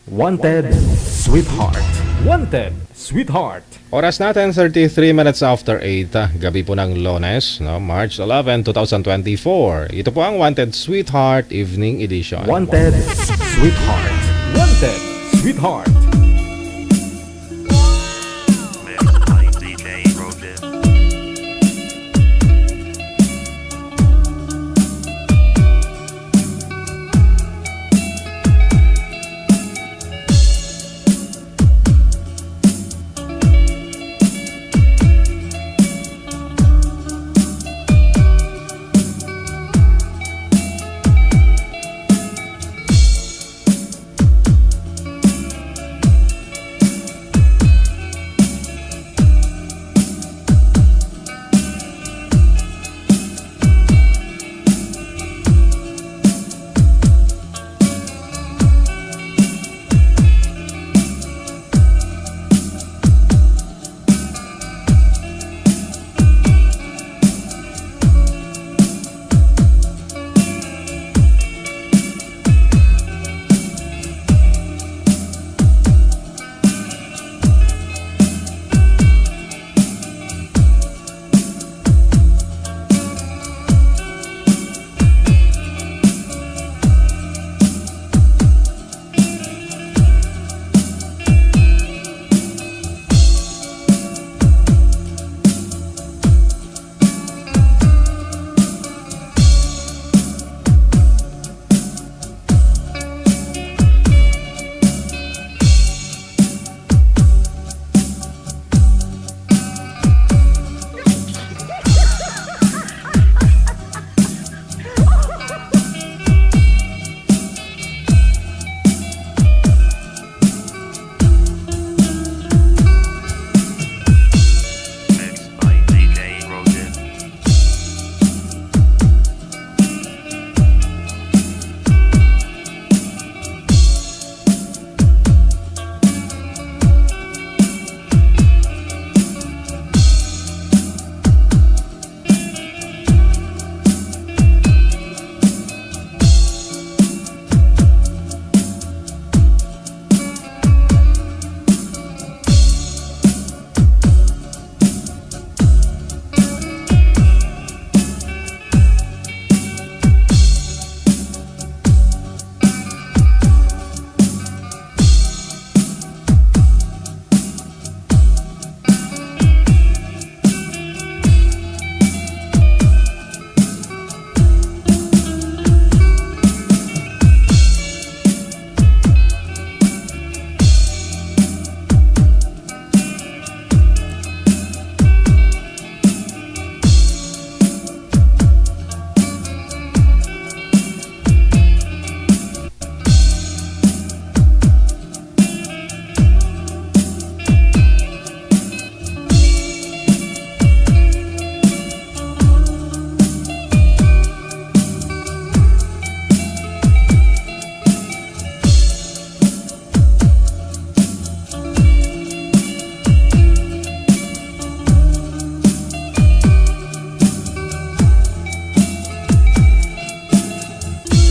Wanted, Sweetheart. Wanted, Sweetheart. Oras natin 33 minutes after 8, gabi po ng Lunes, no? March 11, 2024. Ito po ang Wanted Sweetheart Evening Edition. Wanted, Sweetheart. Wanted, Sweetheart. DJ Rogan. Mixed by DJ Rogan.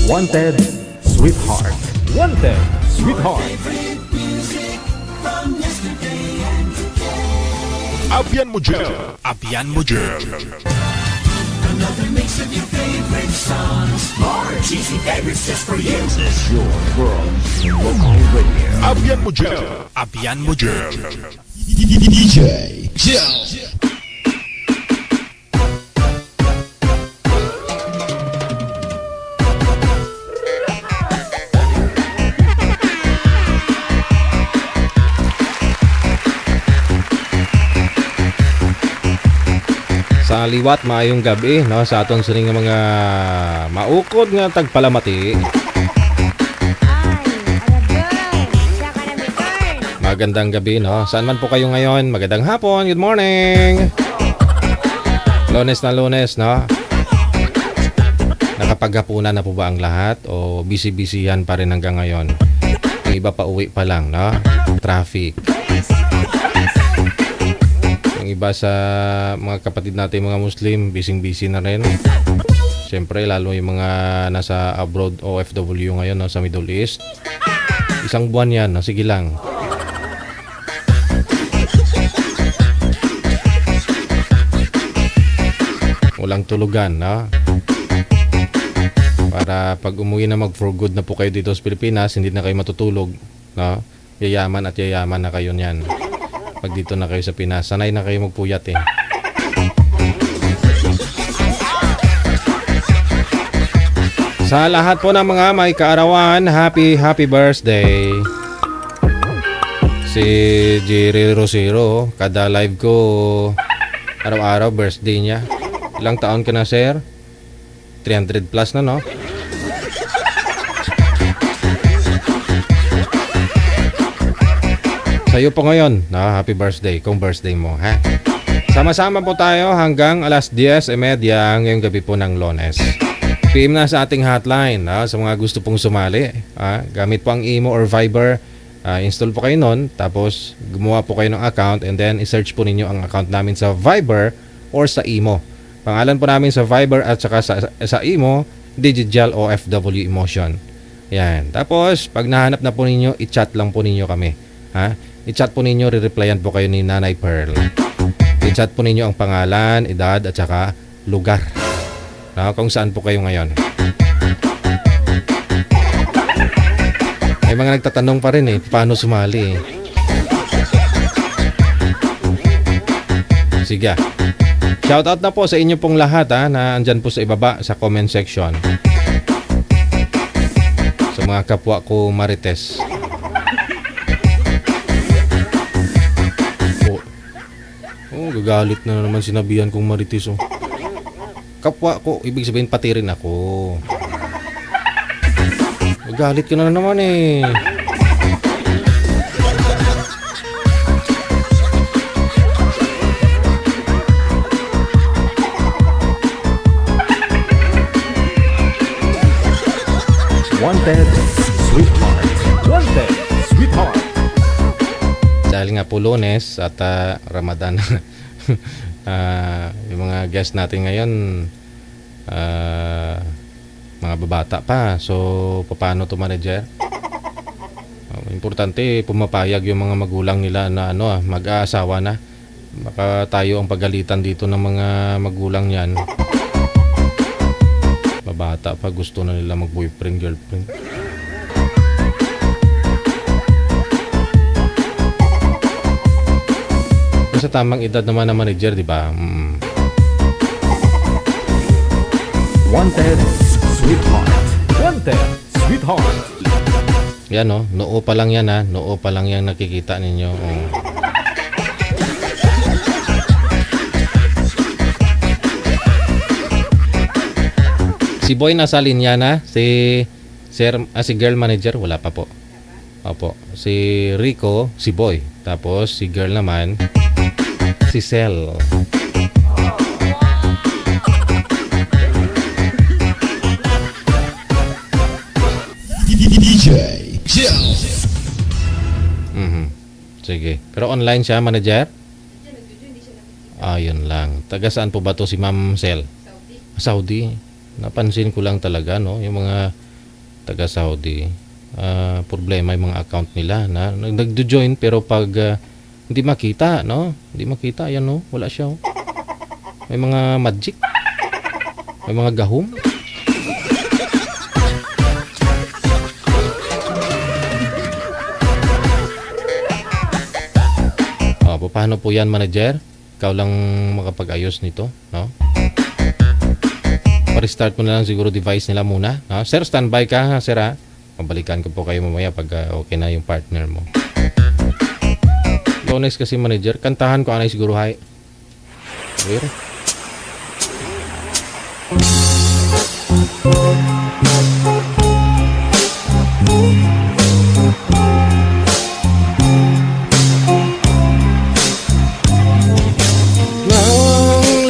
Wanted, Sweetheart. Wanted, Sweetheart. Abyan mo dyan. Abyan mo dyan. Another mix of your favorite songs. More cheesy favorites just for you. Your world local radio. Abyan mo dyan. Abyan mo dyan. DJ Joe. Sa liwat, maayong gabi, no? Sa aton sining mga maukod nga tagpalamati. Magandang gabi, no? Saan man po kayo ngayon? Magandang hapon, good morning! Lunes na Lunes, no? Nakapaghapunan na po ba ang lahat? O busy-busy yan pa rin hanggang ngayon? Yung iba pa uwi pa lang, no? Traffic. Yung iba sa mga kapatid natin mga Muslim, busy-busy na rin. Siyempre, lalo yung mga nasa abroad OFW ngayon, no, sa Middle East. Isang buwan yan, no? Sige lang. Walang tulugan, no? Para pag umuwi na mag for good na po kayo dito sa Pilipinas, hindi na kayo matutulog, no? Yayaman at yayaman na kayo niyan. Pag dito na kayo sa Pinas, sanay na kayo magpuyat eh. Sa lahat po ng mga may kaarawan, happy birthday. Si Jerry Rosero, kada live ko araw-araw birthday niya. Ilang taon ka na, sir? 300 plus na, no? Sa'yo po ngayon, na happy birthday kung birthday mo, ha? Sama-sama po tayo hanggang alas 10:30 ngayong gabi po ng Lunes. PM na sa ating hotline, sa mga gusto pong sumali. Gamit po ang Imo or Viber. Install po kayo nun, tapos gumawa po kayo ng account and then i-search po ninyo ang account namin sa Viber or sa Imo. Pangalan po namin sa Viber at saka sa Imo, Digital OFW Emotion. Yan. Tapos, pag nahanap na po ninyo, i-chat lang po ninyo kami. I-chat po ninyo, re-replyan po kayo ni Nanay Pearl. I-chat po ninyo ang pangalan, edad at saka lugar. Kung saan po kayo ngayon. May mga nagtatanong pa rin paano sumali Sige. Shoutout na po sa inyo pong lahat na andyan po sa ibaba sa comment section. Sa mga kapwa ko Marites. Gagalit na naman sinabihan kong Marites kapwa ko, ibig sabihin pati rin ako. Galit ka na naman Wanted Sweetheart. Wanted Sweetheart. Dahil nga po Lunes at Ramadan. Yung mga guest natin ngayon mga babata pa, so paano to manager? Importante pumapayag yung mga magulang nila na mag-aasawa na. Baka tayo ang pagalitan dito ng mga magulang yan. Babata pa, gusto na nila mag boyfriend girlfriend. Sa tamang edad naman na manager, di ba? Wanted Sweetheart. Wanted Sweetheart. Yan noo pa lang yan noo pa lang yan nakikita ninyo. Si Boy nasa linya na, si girl manager wala pa po. Opo, si Rico, si Boy, tapos si girl naman si Cel. DJ Jel. Sige. Pero online siya, manager? Yun lang. Taga saan po ba to si Ma'am Cel? Saudi. Napansin ko lang talaga, yung mga taga Saudi. Problema yung mga account nila na nagdo-join pero pag hindi makita, Hindi makita, yan, wala siya, May mga magic. May mga gahom. Paano po yan, manager? Ikaw lang makapag-ayos nito, Pa-restart mo na lang siguro device nila muna. Sir, standby ka, sir, Pabalikan ko po kayo mamaya pag okay na yung partner mo. Next kasi, manager, kantahan ko anay siguro, hay. Where?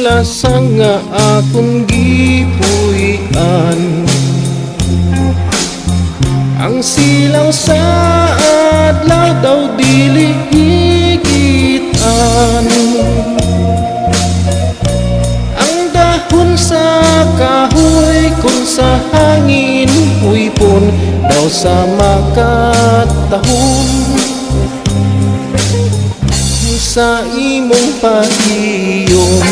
Lasang nga akong gipuy-an, ang silaw sa adlaw daw dili higitan, ang dahon sa kahoy kung sa hangin huipon daw ikaw sa makatahon sa imong pahiyon.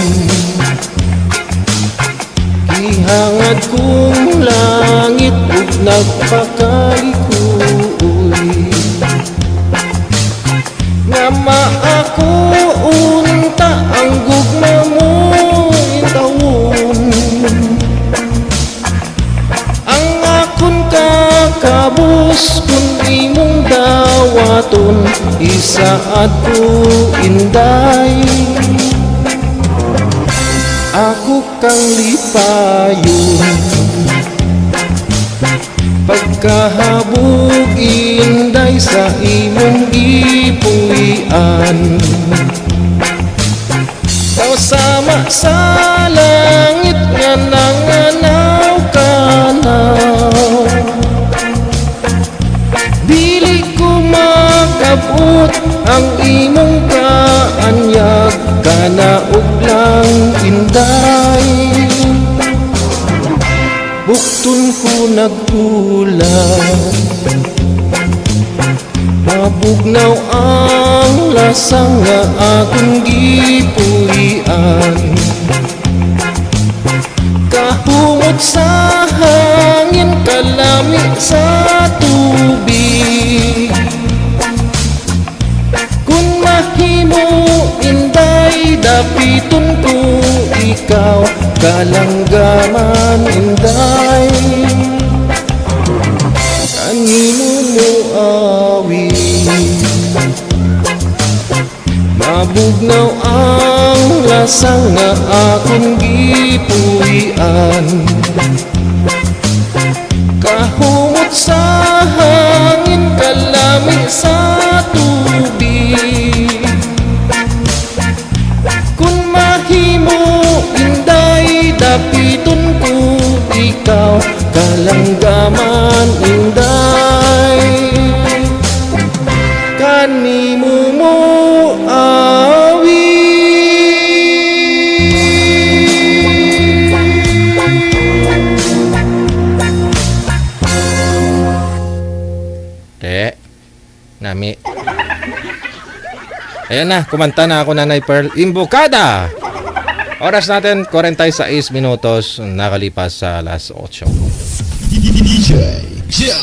Gihangad kong langit ug nagpakalikoy nga maako unta ang gugma mo intawon. Ang akon kakabus kung imong dawaton isaad ko inday. Ako kang lipayon pagkahabog inday sa imong gipuy-an. Ikaw sama sa langit nga nanganaw ka na. Dili ko makabot ang imong kaanyag kana ug lang inday. Bukton ko nagkulang mabugnaw ang lasang nga akong gipuy-an. Kahumot sa hangin kalami sa tubig. Kung mahimo inday dapiton ko ikaw kalanggaman inday. Kanino mo awi mabugnaw ang lasang nga akong gipuy-an. Kahumot sa hangin kalami sa tubig. Kung mahimo inday dapiton ko ikaw kalanggaman inday. Kanimo mo awi. Nami. Ayan na, kumanta na ako, Nanay Pearl. Imbokada! Oras natin, 46 minutos, nakalipas sa alas 8. DJ Jel.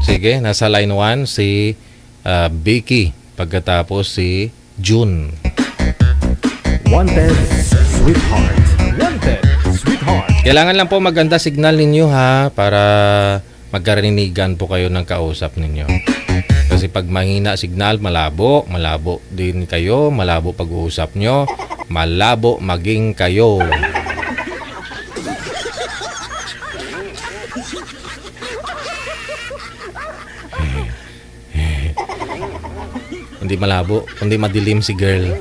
Sige, nasa line 1 si Vicky. Pagkatapos si June. Wanted, sweetheart. Wanted, sweetheart. Kailangan lang po maganda signal ninyo ha, para magkarinigan po kayo ng kausap ninyo. Kasi pag mahina signal, malabo din kayo, malabo pag-uusap nyo, malabo maging kayo. Hindi malabo, kundi madilim si girl.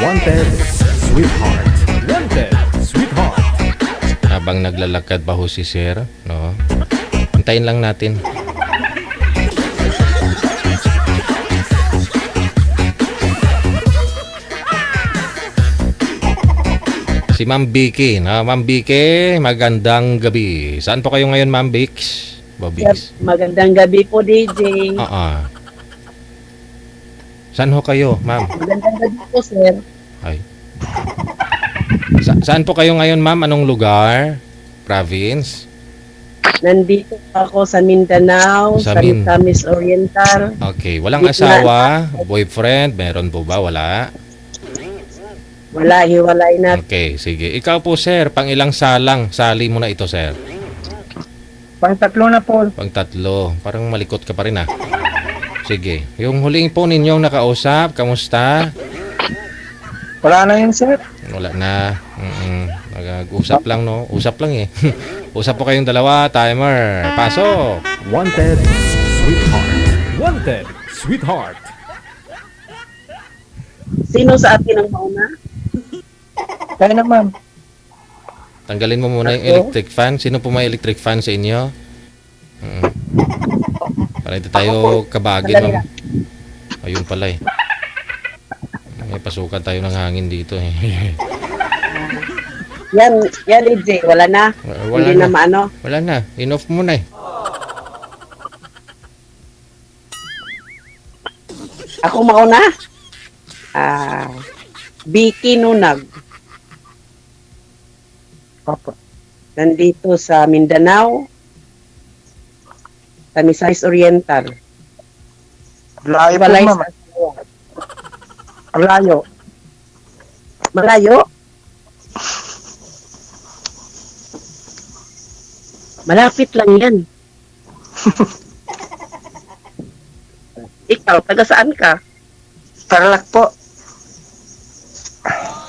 Wanted, sweetheart. Wanted, sweetheart. Habang naglalakad pa ho si Sir, no? Hintayin lang natin. Si Ma'am Vicky, no? Ma'am Vicky, magandang gabi. Saan po kayo ngayon, Ma'am Vic? Bobis. Magandang gabi po, DJ. Saan ho kayo, Ma'am? Magandang gabi po, sir. Ay. Saan po kayo ngayon, Ma'am? Anong lugar? Province? Nandito ako sa Mindanao, Sa sa Misamis Oriental. Okay. Walang asawa? Boyfriend? Meron po ba? Wala? Wala, hiwalay na. Okay, sige. Ikaw po, sir, pang ilang sali mo na ito, sir? Pang-tatlo na po. Pang 3. Parang malikot ka pa rin, ah. Sige. Yung huling po ninyong nakausap, kamusta? Wala na yun, sir. Wala na. Nag-usap lang, no? Usap lang, eh. Usap po kayong dalawa. Timer. Pasok. Wanted, sweetheart. Wanted, sweetheart. Sino sa atin ang mauna? Kaya na, ma'am. Tanggalin mo muna yung electric fan. Sino po may electric fan sa inyo? Para hindi tayo kabagin, Sandali ma'am. Ayun pala eh. May pasukan tayo ng hangin dito eh. Yan, EJ, wala na. Wala Hindi na. na maano. Wala na. In-off mo na eh. Ako mauna. Vicky Nunag. Opo. Nandito sa Mindanao. Tamisayas Oriental. Layo po, Balay ma'am. sa Asawa. Layo. Malayo? Malapit lang yan. Ikaw, taga saan ka? Tarlac po.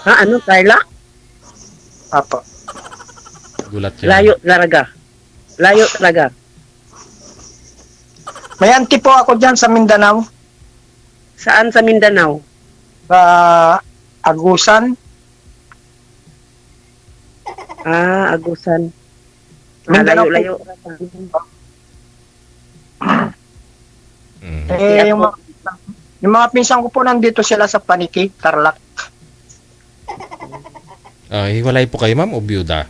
Ha, ano, Tarlac? Opo. Gulat yan. Layo talaga. Layo talaga. May auntie po ako dyan sa Mindanao. Saan sa Mindanao? Sa Agusan. Agusan. Mindanao po. Layo-layo. Mm. Yung mga pinsan ko po nandito sila sa Paniki, Tarlac. Hiwalay po kayo, ma'am, o byuda?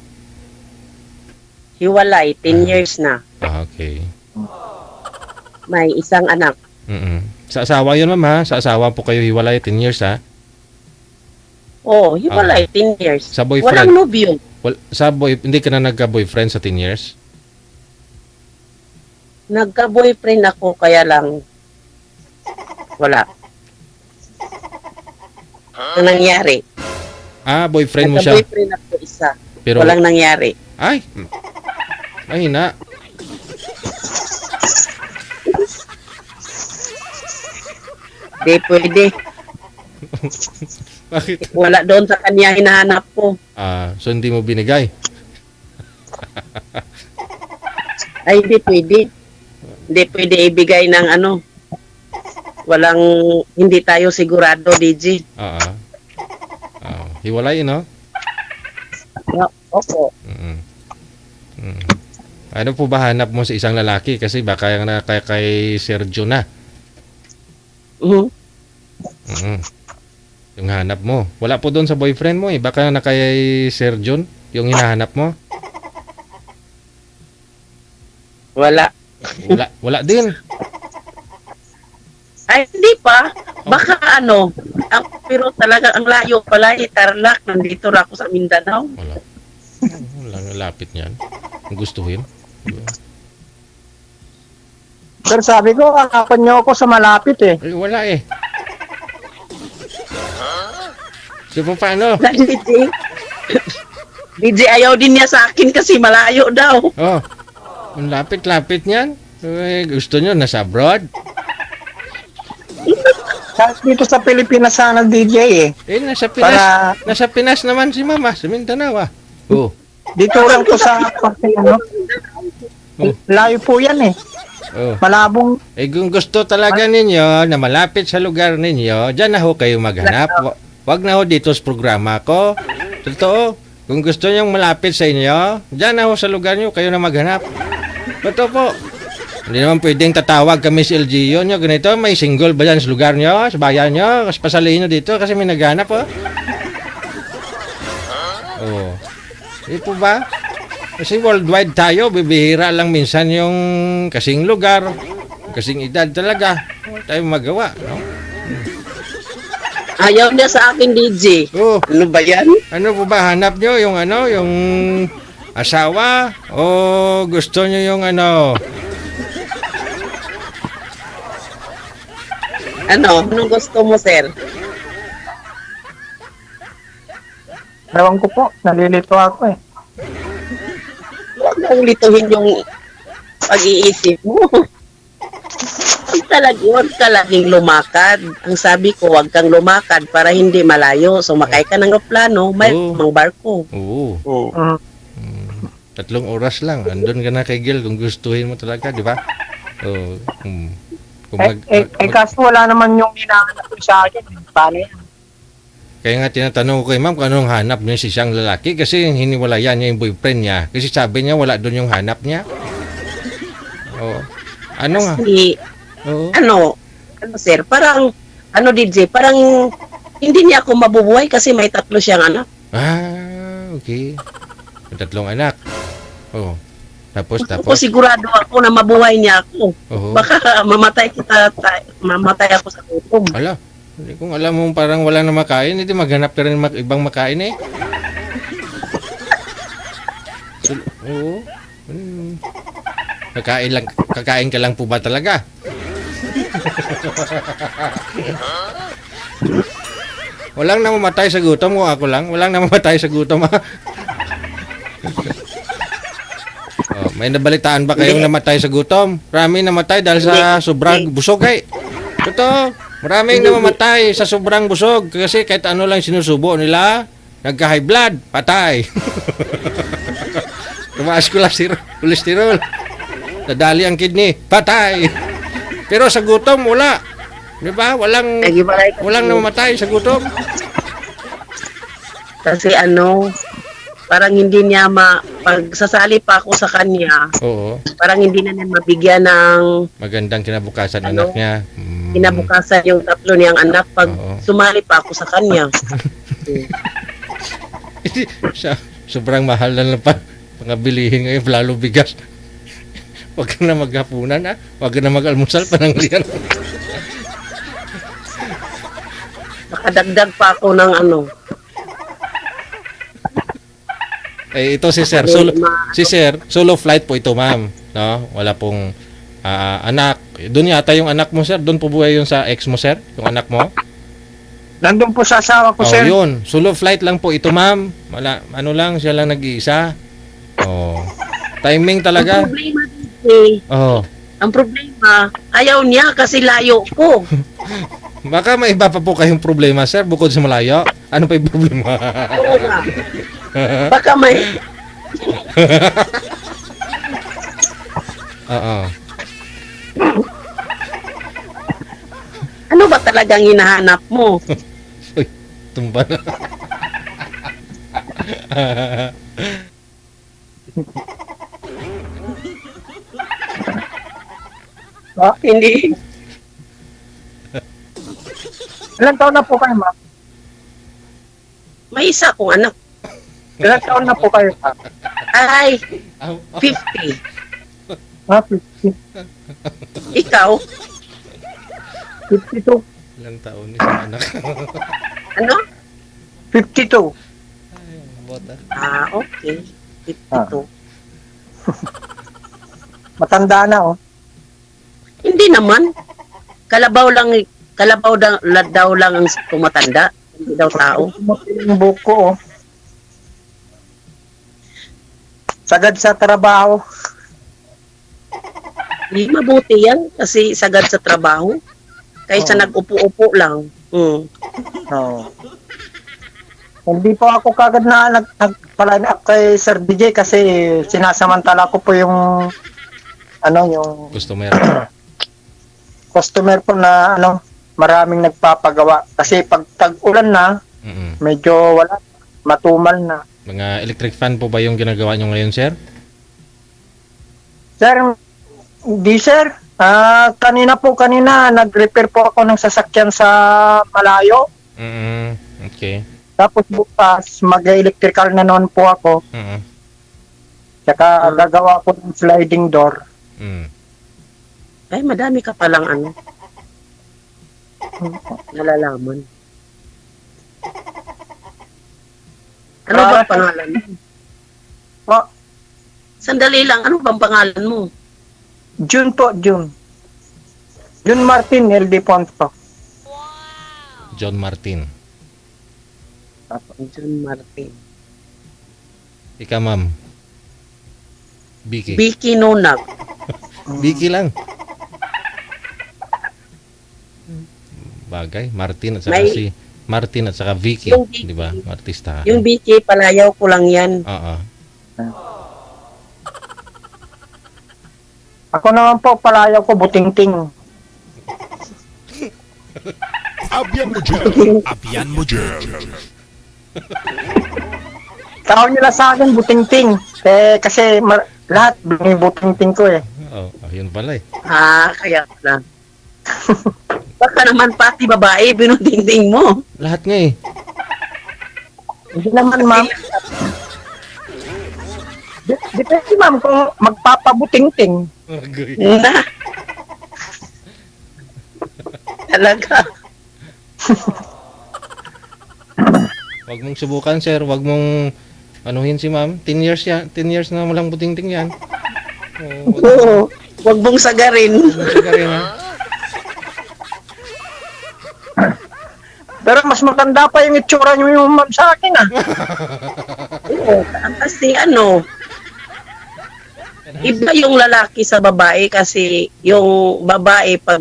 Hiwalay, 10 years na. Okay. May isang anak. Mm-mm. Sa asawa yun, ma'am, ha? Sa asawa po kayo hiwalay 10 years, ha? Oh, hiwalay, 10 years. Sa boyfriend? Walang nobyo. Hindi ka na nagka-boyfriend sa 10 years? Nagka-boyfriend ako, kaya lang wala. Ang nangyari. Boyfriend mo siya. Nagka-boyfriend ako isa. Pero, Walang nangyari. ay, mahina. Di pwede. Bakit? Wala doon sa kanya hinahanap ko. So hindi mo binigay? Ay, hindi pwede. Hindi pwede ibigay ng ano. Walang, hindi tayo sigurado, DJ. Hiwalay, no? Opo. Mm. Ano po ba hanap mo sa isang lalaki? Kasi baka yung kay Sergio na. Mhm. Mm. Yung hanap mo. Wala po doon sa boyfriend mo eh. Baka na kay Sergio yung hinahanap mo. Wala. Wala din. Ay, hindi pa. Baka ano. Pero talaga ang layo pala. Tarlac. Nandito na ako sa Mindanao. Wala. Walang lapit niyan. Kung gustuhin. Pero sabi ko, hanapan niyo ako sa malapit eh. Ay, wala eh. So, paano? DJ. DJ, ayaw din niya sa akin kasi malayo daw. Oh, ang lapit-lapit niyan. Gusto niyo nasa abroad? Kahit dito sa Pilipinas sana DJ eh. Nasa Pinas. Para- Nasa Pinas naman si Mama, sa Mindanao ah. Oh. Dito lang to sa parte ano. Layo po yan eh. Oh. Malabong. Kung gusto talaga ninyo na malapit sa lugar ninyo, diyan na ho kayo maghanap. Wag na ho dito sa programa ko. Totoo. Kung gusto niyo malapit sa inyo, diyan na ho sa lugar niyo kayo na maghanap. Totoo po. Hindi naman pwedeng tatawag kami sa LGU nyo. Ganito, may single ba dyan sa lugar nyo, sa bayan nyo? Kasi pasalihin nyo dito kasi may naghanap oh. Oh. Hindi po ba? Kasi worldwide tayo, bibihira lang minsan yung kasing lugar, kasing edad talaga. Tayo magawa, no? Ayaw niya sa akin, DJ. Oh, Ano ba yan? ano po ba hanap nyo? Yung ano, yung asawa? O gusto nyo yung ano? Ano? Anong gusto mo, sir? Ewan ko po, nalilito ako eh. Huwag mong lituhin yung pag-iisip mo. Huwag ka laging lumakad. Ang sabi ko, huwag kang lumakad para hindi malayo. Sumakay ka ng aeroplano, may Oo. mang barko. Oo. Mm. 3 oras lang. Andun ka na kay Gil kung gustuhin mo talaga, di ba? Oo. Kung Kaso wala naman yung hinahanap ko sa akin. Paano yan? Kaya nga tinatanong ko kay ma'am kung anong hanap niya si siyang lalaki kasi hiniwalayan niya yung boyfriend niya. Kasi sabi niya wala doon yung hanap niya. Oo. Ano nga? Kasi, Oo. ano sir, parang, DJ, parang, hindi niya ako mabubuhay kasi may 3 siyang anak. Okay. May 3 anak. Oo. Tapos. Ako sigurado ako na mabuhay niya ako. Oo. Baka mamatay ako sa gutom. Ala. Hindi kung alam mo parang wala na makain, hindi maghanap ka rin ibang makain eh. Oo. Kakain ka lang po ba talaga? Walang namamatay sa gutom o ako lang? Walang namamatay sa gutom ha? May nabalitaan ba kayong namatay sa gutom? Marami namatay dahil sa sobrang busog eh. Totoo. Maraming namamatay sa sobrang busog kasi kahit ano lang sinusubo nila, nagka-high blood, patay. Tumaas kolesterol. Nadali ang kidney, patay. Pero sa gutom, wala. Di ba? Walang namamatay sa gutom. Kasi parang hindi niya pag sasali pa ako sa kanya, Oo. parang hindi na niya mabigyan ng Magandang kinabukasan anak niya. kinabukasan yung 3 niyang anak pag Oo. sumali pa ako sa kanya. Sobrang mahal na lang pa mga bilihin ngayon, lalo bigas. Huwag ka na maghapunan ha. Huwag ka na mag-almusal, pananglian. Nakadagdag pa ako ng Eh, ito si Sir. Solo flight po ito, ma'am. No? Wala pong anak. Doon yata yung anak mo, sir. Doon po buhay yung sa ex mo, sir? Yung anak mo? Nandun po sa asawa ko, sir. Yun. Solo flight lang po ito, ma'am. Wala, siya lang nag-iisa. Oh. Timing talaga. Ang problema dito, Oh. ang problema, ayaw niya kasi layo ko. Baka may iba pa po kayong problema, sir, bukod sa malayo. Ano pa yung problema? Oo nga. Baka may Oo. ano ba talagang hinahanap mo? Uy, tumba na. Hindi. Ilan taon na po kayo, ma'am? May isa akong anak. Ilan taon na po kayo, ma'am? Ay, Aw, 50. 50. Ikaw? 52. ilang taon ni sa anak. Ano? 52. Bota. Okay. 52. Matanda na, oh. Hindi naman. Kalabaw daw lang ang tumatanda. Hindi daw tao. Yung buko, oh. Sagad sa trabaho. Hindi mabuti yan kasi sagad sa trabaho. Kaysa nag-upo-upo lang. Oo. Hindi po ako kagad na nagpaline up kay Sir DJ kasi sinasamantala ko po yung yung Customer. customer po na maraming nagpapagawa. Kasi pag tag-ulan na, medyo wala, matumal na. Mga electric fan po ba yung ginagawa nyo ngayon, sir? Sir, di sir. Kanina nag-repair po ako ng sasakyan sa malayo. Okay. Tapos bukas, mag-electrical na noon po ako. Tsaka gagawa po ng sliding door. Ay, madami ka palang nalalaman. Ano ba pangalan mo? Oh, Sandali lang, ano bang pangalan mo? June po, June. June Martin, LD Ponto. John Martin. John Martin. Ika, ma'am. Vicky. Vicky Nunag. Vicky lang. Bagay. Martin at saka Martin at saka Vicky. Yung Vicky. Di ba? Artista. Yung Vicky, palayaw ko lang yan. Oo. Ako naman po, palayaw ko, butingting. Abian mo dyan. Tawag nila sa akin, butingting. Kasi lahat, butingting ko eh. Oo, yun pala eh. Kaya pala. Baka naman pati babae, binudingding mo. Lahat nga eh. Hindi naman, ma'am. Depende, ma'am, kung magpapabuting-ting. Na. Talaga. Wag mong subukan, sir. Wag mong anuhin si ma'am. 10 years yan. 10 years na walang buting-ting yan. Oo, wag Oo. Huwag mong sagarin. mong sigarin, ha? Pero mas maganda pa yung itsura nyo yung ma'am sa akin, ah. Oo. Kasi iba yung lalaki sa babae kasi yung babae pag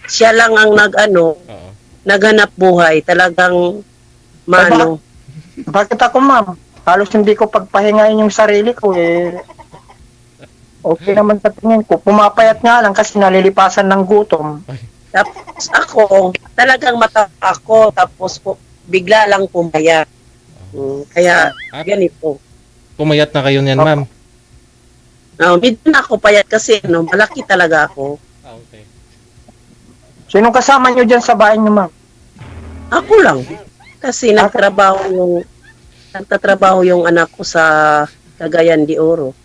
siya lang ang Oo. naghanap buhay, talagang Bakit ako, ma'am? Halos hindi ko pagpahingain yung sarili ko, eh. Okay naman sa tingin ko. Pumapayat nga lang kasi nalilipasan ng gutom. Tapos ako, talagang mata ako, tapos bigla lang pumayat. Kaya, ganito. Pumayat na kayo niyan, ma'am. Medyo na ako payat kasi, malaki talaga ako. Okay. Sinong kasama nyo dyan sa bahay nyo, ma'am? Ako lang. Kasi nagtatrabaho yung anak ko sa Cagayan de Oro.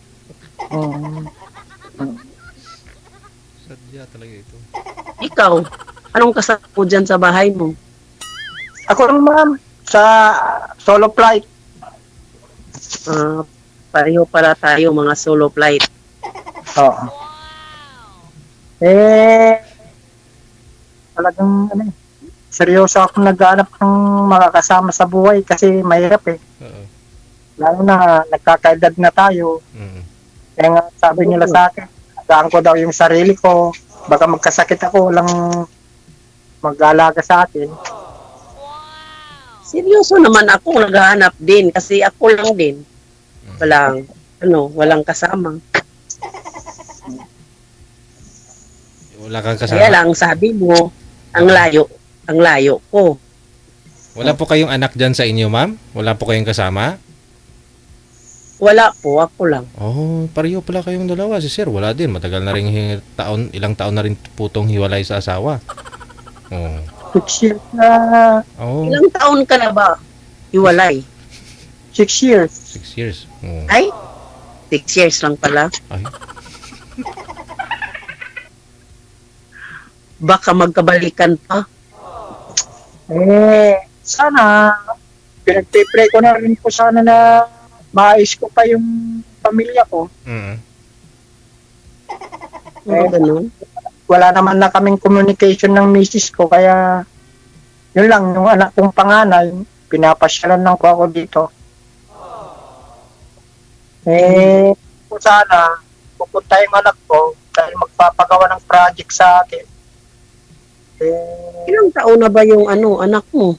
Sadya talaga ito. Ikaw, anong kasama mo dyan sa bahay mo? Ako lang, ma'am. Sa solo flight. Pareho pala tayo mga solo flight. Oo. Talagang, seryoso ako naghanap ng mga kasama sa buhay kasi mahirap eh. Oo. Lalo na nagkakaedad na tayo. Mm. Kaya nga sabi nila sa akin, agaan ko daw yung sarili ko. Baka magkasakit ako, walang mag-alaga sa akin. Seryoso naman ako naghahanap din kasi ako lang din. Walang kasama. Wala kang Kaya kasama. lang sabi mo, ang layo ko. Wala po kayong anak dyan sa inyo, ma'am? Wala po kayong kasama? Wala po, ako lang. Oh, pareho pala kayong dalawa. Si sir, wala din. Matagal na rin ilang taon na rin putong hiwalay sa asawa. Oh. 6 years na, Oh, Ilang taon ka na ba? Hiwalay. 6 years. 6 years. Oh. Ay, 6 years lang pala. Ay. Baka magkabalikan pa. Sana, pinagpipray ko na rin po sana na maayos ko pa yung pamilya ko. Mm. Ganun. Wala naman na kaming communication ng misis ko, kaya yun lang, yung anak kong panganay, pinapasyalan lang ko ako dito. Kung sana, pupunta yung anak ko dahil magpapagawa ng project sa akin. Ilang taon na ba yung anak mo?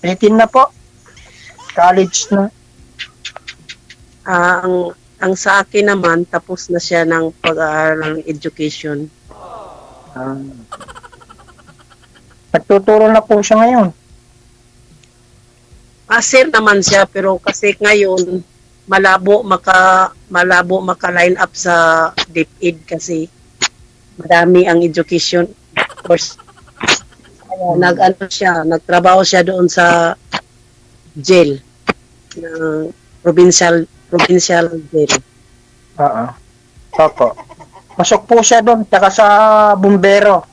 18 na po. College na. Ang sa akin naman, tapos na siya ng pag-aaral ng education. Nagtuturo na po siya ngayon. Sir naman siya, pero kasi ngayon, malabo maka-line up sa DepEd kasi madami ang education course. Kaya nagtrabaho siya doon sa jail, ng provincial jail. Oo. Opo. Pasok po siya doon, tsaka sa bumbero.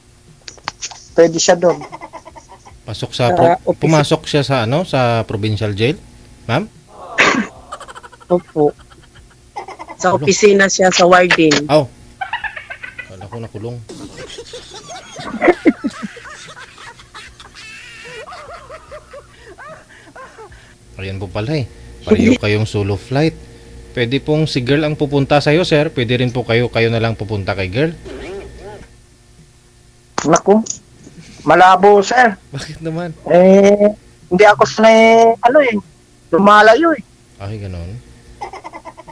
Pwede siya doon. Pumasok siya sa sa provincial jail, ma'am? Opo. Sa opisina siya sa warden. Aw. Kala ko nakulong. Ayan po pala eh. Pareho kayong solo flight. Pwede pong si girl ang pupunta sa'yo, sir. Pwede rin po kayo na lang pupunta kay girl. Naku. Malabo, sir. Bakit naman? Hindi ako sanay, lumalayo eh. Ay, ganon.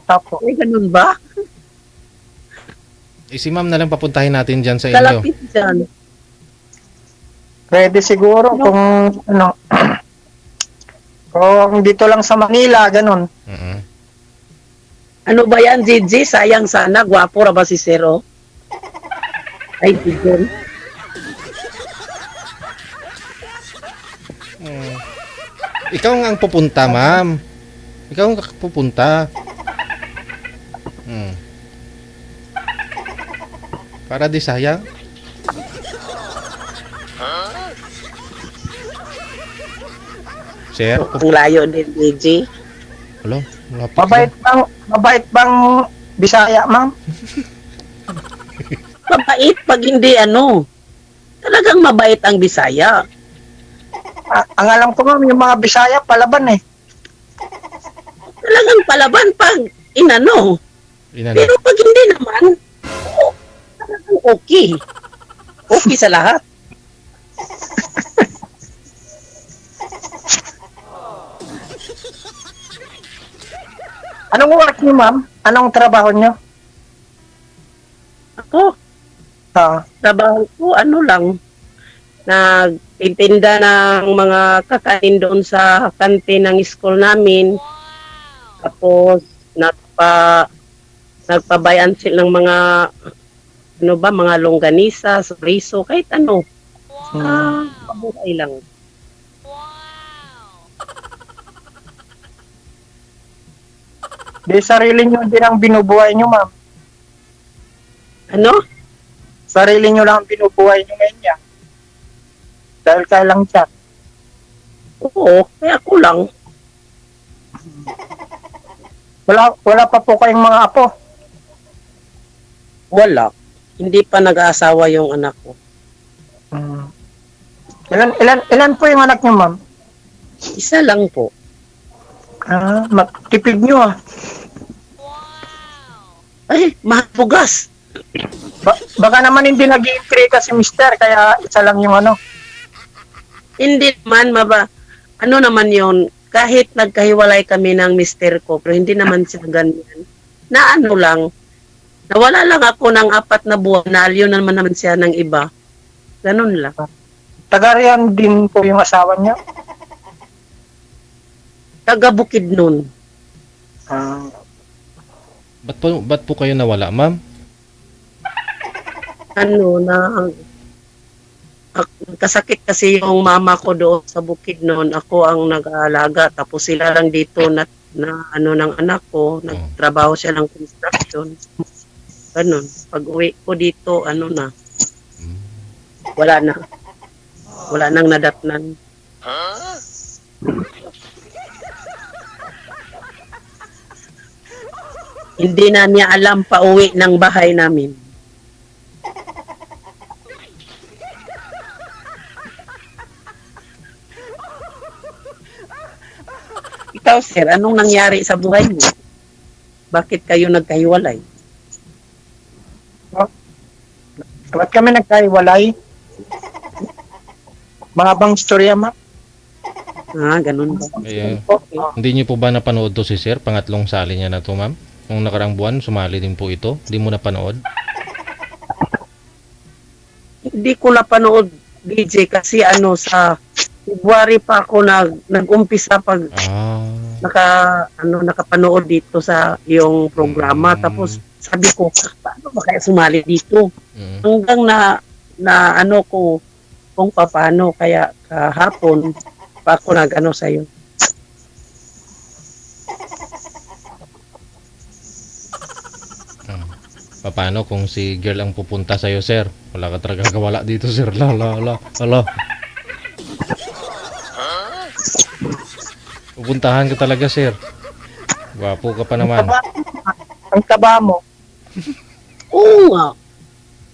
Tapo. Ay, ganun ba? Si ma'am na lang papuntahin natin dyan sa inyo. Kalapit dyan. Pwede siguro kung kung dito lang sa Manila, ganun. Mm-mm. Ano ba yan, Gigi? Sayang sana. Gwapo ra ba si Zero? Ay, Gigi. Ikaw ang pupunta, ma'am. Ikaw ang pupunta. Para di sayang. Sir, Ang layo din, Gigi. hello. Lapit Mabait bang Bisaya, ma'am? Mabait pag hindi ano. Talagang mabait ang Bisaya. Ang alam ko, ma'am, yung mga Bisaya, palaban eh. Talagang palaban pag inano. Inano. Pero pag hindi naman, oo, talagang okay. Okay sa lahat. Anong work niyo, ma'am? Anong trabaho niyo? Ako, Ah, trabaho ko, ano lang, nagtitinda ng mga kakain doon sa kantin ng school namin. Tapos, nagpabayan sila ng mga, ano ba, mga longganisa, riso, kahit ano. Pabuhay lang. di sarili niyo din ang binubuhay niyo, ma'am. Ano? Sarili niyo lang ang binubuhay niyo ngayon yan. Dahil kaya lang siya. Oo, kaya ako lang. Wala pa po kayong mga apo. Wala. Hindi pa nag-aasawa yung anak ko. Ilan po yung anak niyo, ma'am? Isa lang po. Magtipid niyo ah. Ay, mabugas. Baka naman hindi nag-i-intriga si mister, kaya isa lang yung ano. Hindi naman, ano naman yon, kahit nagkahiwalay kami ng mister ko, pero hindi naman siya ganyan. Na ano lang, nawala lang ako ng 4 na buwan, na naman siya ng iba. Ganun lang. Taga-riyan din po yung asawa niya. Taga Bukidnon. Ba't po kayo nawala, ma'am? Kasakit kasi yung mama ko doon sa Bukidnon. Ako ang nag-aalaga. Tapos sila lang dito na ano ng anak ko. Nagtrabaho siya ng construction. Ganun. Pag uwi ko dito, ano na. Wala na. Wala nang nadatnan. Hindi na niya alam pa uwi ng bahay namin. Ikaw, sir, anong nangyari sa buhay mo? Bakit kayo nagkahiwalay? Ba't kami nagkahiwalay? Mga bang storya, ma'am? Ganun ba? Okay. Hindi niyo po ba napanood to si sir? Pangatlong sali niya na to, ma'am. Nung nakarang buwan, sumali din po ito. Hindi mo napanood? Hindi ko napanood, DJ, kasi sa February pa ako nag-umpisa pag nakapanood dito sa iyong programa. Tapos sabi ko, paano ba kaya sumali dito? Hanggang na ko kung paano, kaya kahapon pa ako nag-ano sa'yo. Paano kung si girl ang pupunta sa'yo, sir? Wala ka talagang kawala dito, sir. Ala. Pupuntahan ka talaga, sir. Gwapo ka pa naman. Ang taba mo. Oo nga.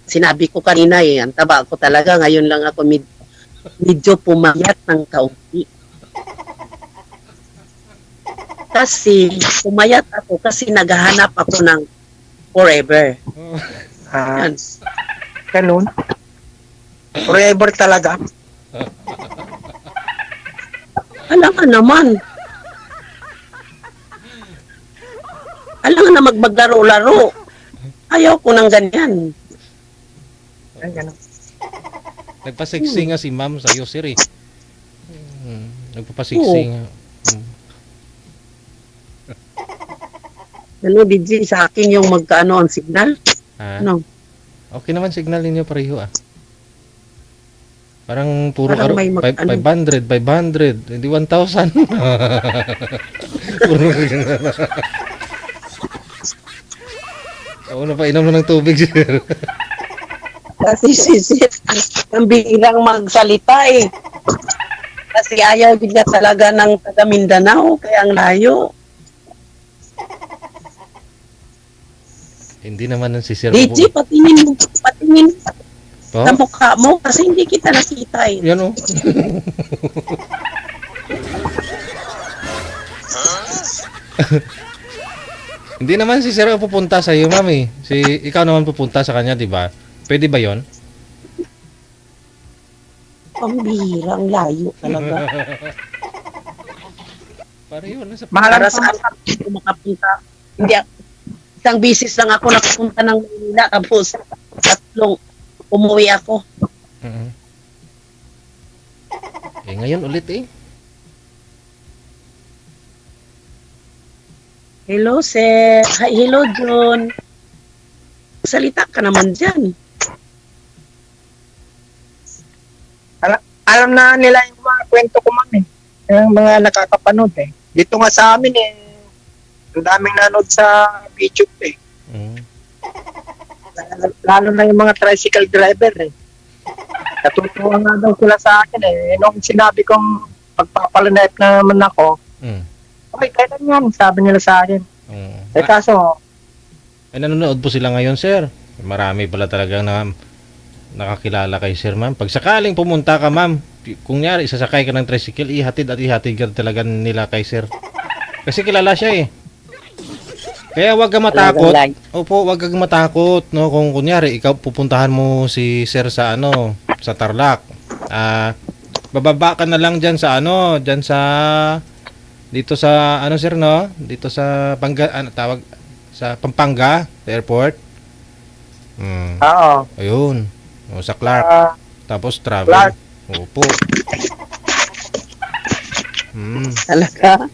Sinabi ko kanina ang taba ko talaga. Ngayon lang ako medyo pumayat ng kaunti. Kasi pumayat ako kasi naghahanap ako ng forever. Yan. Ganun. Forever talaga. Alam nga naman. Alam nga na maglaro-laro. Ayaw ko ng ganyan. Ganun. Nagpasiksi nga si ma'am sa'yo, sir, eh. Nagpapasiksi nga. Ano, DJ, sa akin yung magkaano ang signal? Ha? Ano? Okay naman signal ninyo pareho ah. Parang puro Parang may 500, 500, hindi 1,000. Puro Oo na pa, inom na ng tubig, sir. Kasi si Sir, ang bilang magsalita eh. Kasi ayaw din niya talaga ng taga Mindanao, kaya ang layo. Hindi naman si sir. DJ, patingin Po? sa mukha mo kasi hindi kita nakita eh. Yan oh. Hindi naman si sir ang pupunta sa iyo, mami. Ikaw naman pupunta sa kanya, di ba? Pwede ba 'yon? Pambihira, ang layo talaga. Pareho na sa Mahalang Para sa akin, kung makapunta. Hindi, isang bisis lang ako nakapunta ng Manila, tapos tatlong umuwi ako. Mhm. Ngayon ulit eh. Hello, Sir. Hi, hello, John. Salita ka naman dyan. Alam na nila yung mga kwento ko, ma'am, eh. Yung mga nakakapanood, eh. Dito nga sa amin, eh. Ang daming nanood sa YouTube, eh. Mhm. Lalo na yung mga tricycle driver, eh. Natutuwa nga daw sila sa akin, eh. Nung sinabi kong pagpapalanep na naman ako, Mm. okay, kailan yan? Sabi nila sa akin. Eh, kaso, Nanonood po sila ngayon, sir. Marami pala talagang nakakilala kay sir, ma'am. Pag sakaling pumunta ka, ma'am, kunyari, isasakay ka ng tricycle, ihatid ka talaga nila kay sir. Kasi kilala siya eh. Kaya wag kang matakot. Opo, wag kang matakot, no? Kung kunyari, ikaw pupuntahan mo si sir sa sa Tarlac. Bababa ka na lang diyan sa dito sa sir, no? Dito sa sa Pampanga Airport. oo. Ayun. O, sa Clark. Tapos travel. Clark. Opo. Talaga,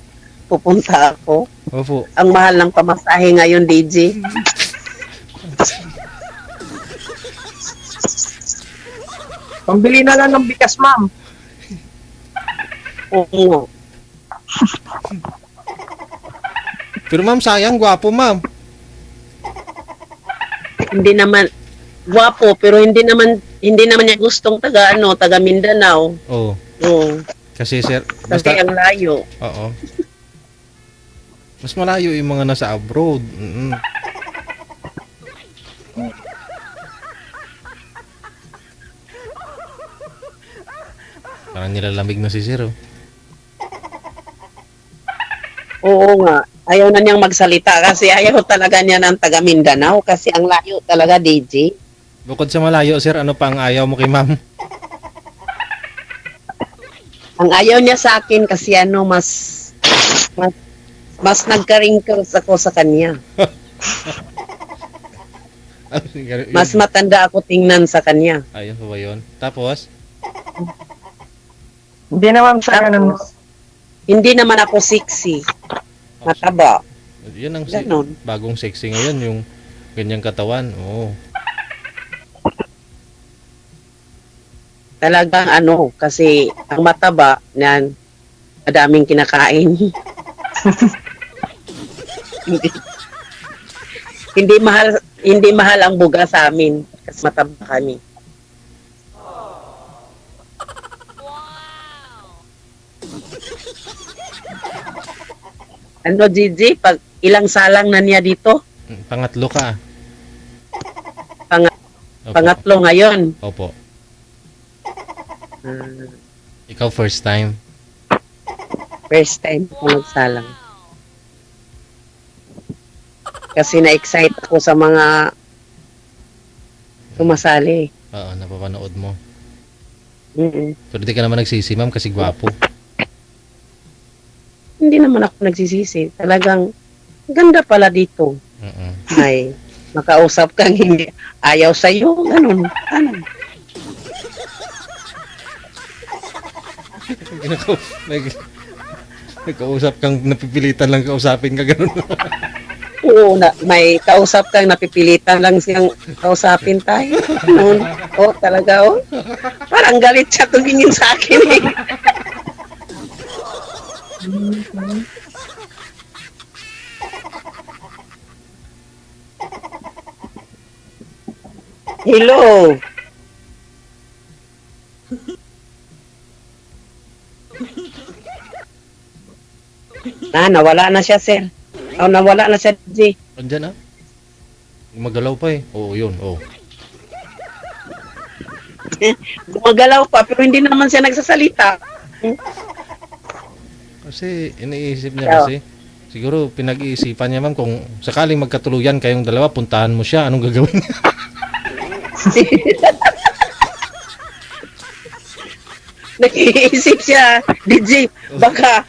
pupunta ako. Opo. Ang mahal ng pamasahe ngayon, DJ. Pambili na lang ng bigas, ma'am. Oo. Pero ma'am, sayang, gwapo ma'am. Hindi naman, guwapo, pero hindi naman niya gustong taga Mindanao. Oo. Oo. Kasi sir, Kasi ang layo. Oo. Mas malayo yung mga nasa abroad. Parang nilalamig na si sir, oh. Oo nga. Ayaw na niyang magsalita kasi ayaw talaga niya ng taga Mindanao kasi ang layo talaga, DJ. Bukod sa malayo, sir, ano pa ang ayaw mo kay ma'am? Ang ayaw niya sa akin kasi mas nagka-wrinkles ako sa kanya. Mas matanda ako tingnan sa kanya. Ayun pa ba yun? Tapos? Hindi naman sa ganun. Hindi naman ako sexy. Mataba. Yun ang Ganon. bagong sexy ngayon, yung ganyang katawan. Oo. Talagang kasi ang mataba, nan, madaming kinakain. hindi mahal ang buga sa amin kasi mataba kami. Ano, Gigi? Pag ilang salang na niya dito? Pangatlo ka. Opo. Pangatlo ngayon. Opo. Ah, Ikaw first time. first time ko nagsalang. Kasi na-excite ako sa mga sumasali. Oo, napapanood mo. Mm-mm. Pero di ka naman nagsisi, ma'am, kasi gwapo. Hindi naman ako nagsisisi. Talagang ganda pala dito. Mm-mm. Ay, makausap kang hindi ayaw sa'yo. Ganun. Ano? Nagkausap kang napipilitan lang kausapin ka, ganun. Oo, may kausap kang napipilitan lang siyang kausapin tayo. Noon, talaga, Parang galit siya tumingin sa akin eh. Hello. Nawala na siya, sir. Nawala na siya, G. Andyan ah. Magalaw pa eh. Oo, yun. Oo. Gumagalaw pa, pero hindi naman siya nagsasalita. Kasi iniisip niya kasi. Siguro pinag-iisipan niya ma'am kung sakaling magkatuluyan kayong dalawa, puntahan mo siya. Anong gagawin niya? Nag-iisip siya, DJ, baka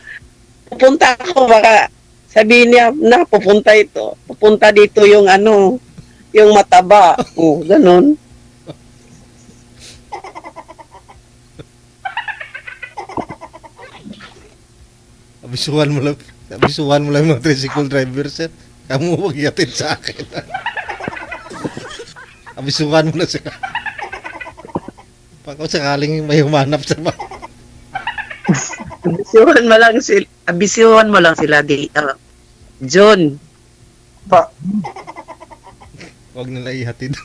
pupunta ako, baka sabihin niya na pupunta dito yung yung mataba. Ganun. Abisuhan mo lang mga tricycle driver, sir. Kamu huwag yatid sa akin. Abisuhan mo na sila. Pag sakaling may humanap sa mga. Abisuhan mo lang sila di John. Pa, Huwag nila ihatid.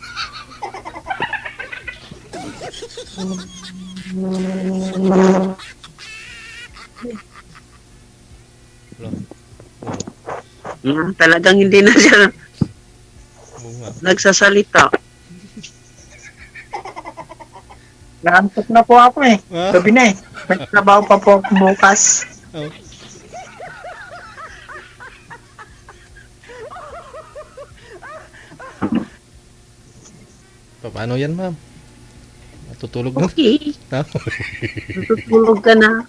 Talagang hindi na siya nagsasalita. naantok na po ako eh. Ah? Gabi na eh. May trabaho pa po ako bukas. Oh. Paano yan, ma'am? Matutulog na? Okay. Ha? Tutulog ka na.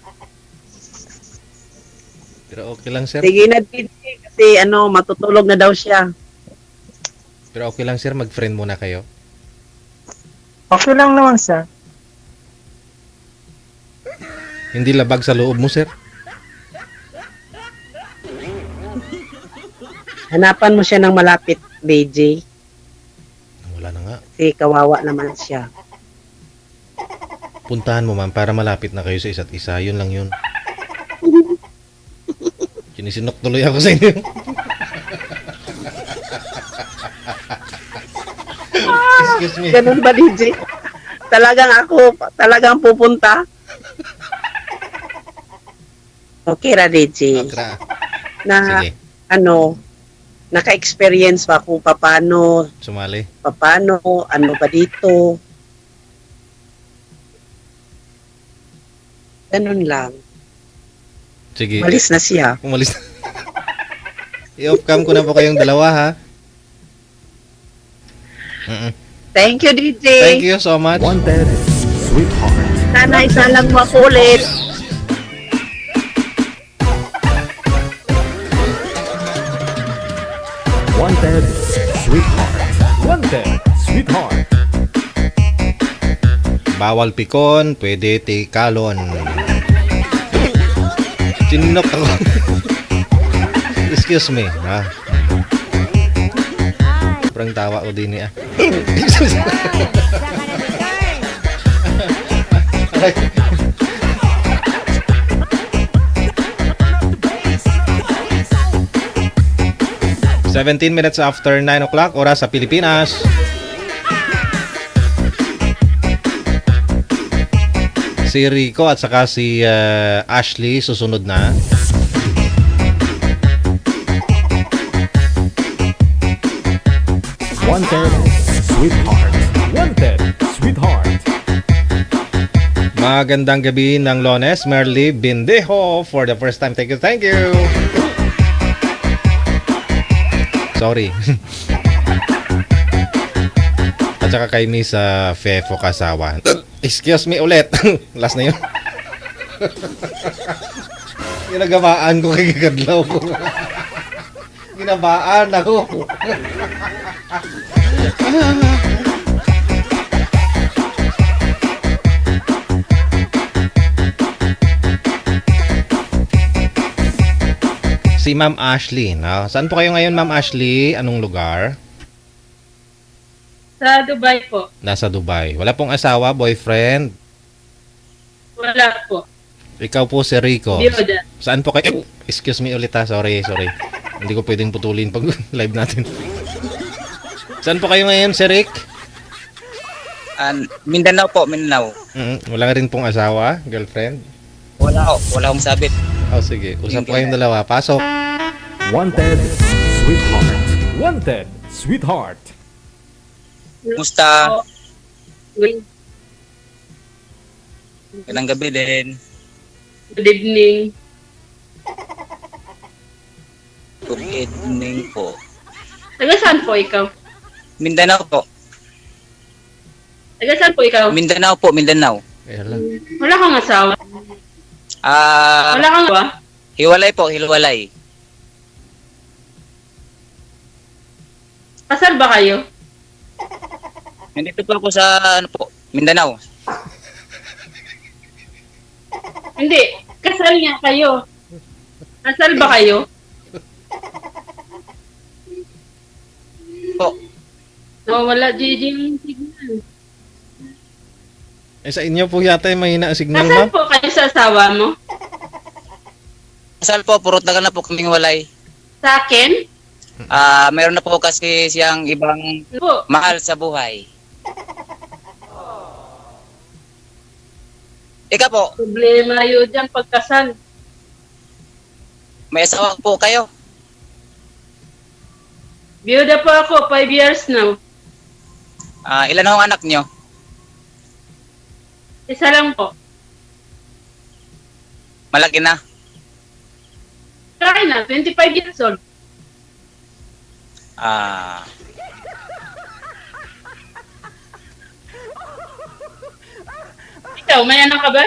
Pero okay lang, sir. Sige na, DJ. Kasi matutulog na daw siya. Pero okay lang, sir. Mag-friend muna kayo. Okay lang naman sir. Hindi labag sa loob mo, sir. Hanapan mo siya ng malapit, BJ. Wala na nga. Kasi kawawa naman siya. Puntahan mo, ma'am, para malapit na kayo sa isa't isa. Yun lang yun. Sinisinok tuloy ako sa inyo. Excuse me. Ganun ba, DJ? Talagang pupunta? Okay ra, DJ. Akra. Na, Sige, naka-experience pa kung paano, sumali. ano ba dito. Ganun lang. Sige. Malis na siya. Umalis na. I-off cam ko na po kayong dalawa, ha? Thank you, DJ. Thank you so much. Wanted Sweetheart. Sana isa lang makulit. Wanted Sweetheart. Wanted Sweetheart. Bawal pikon, pwede tikalon. Sinok ako. Excuse me, ha? Sobrang tawa ko din niya. Aray. 17 minutes after 9 o'clock, oras sa Pilipinas. Si Rico at saka si Ashley susunod na. Wanted Sweetheart. Wanted Sweetheart. Magandang gabi ng Lones, Merly Bindejo for the first time. Thank you. Sorry. At saka kay Miss Fefo Kasawa. Excuse me ulit. Last na yun. Ginagabaan ko kay Gadlaw ko. Ginabaan ako. Si Ma'am Ashley, no? Saan po kayo ngayon, Ma'am Ashley? Anong lugar? Sa Dubai po. Nasa Dubai. Wala pong asawa, boyfriend? Wala po. Ikaw po si Rico. Biyuda. Saan po kayo? Excuse me ulit ha. Sorry. Hindi ko pwedeng putulin pag live natin. Saan po kayo ngayon, si Rick? Mindanao po, Mindanao. Wala rin pong asawa, girlfriend? Wala akong sabit. Oh, sige. Usap po kayong dalawa. Pasok. Wanted, sweetheart. Wanted, sweetheart. Kumusta? Good Ilang gabi din. evening. Good evening po. Taga saan po ikaw? Mindanao po. Taga saan po ikaw? Mindanao po, Mindanao. Kaya lang. Wala kang asawa? Wala kang asawa? Hiwalay po, hiwalay. Kasal ba kayo? Nandito po ako sa, Mindanao. Hindi. Kasal nga kayo. Kasal ba kayo? Po. Wala Gigi yung signal. Sa inyo po yata yung mahina ang signal, Kasal ma'am. po kayo sa asawa mo? Kasal po, puro tagal na po kaming walay. Sa akin? Meron na po kasi siyang ibang Po. mahal sa buhay. Ika po, Problema yun dyan pagkasal. may asawa po kayo. Biyuda po ako, 5 years now. Ilan ho ang anak nyo? Isa lang po. Malaki na. Kaya na, 25 years old. Ikaw, may anak ka ba?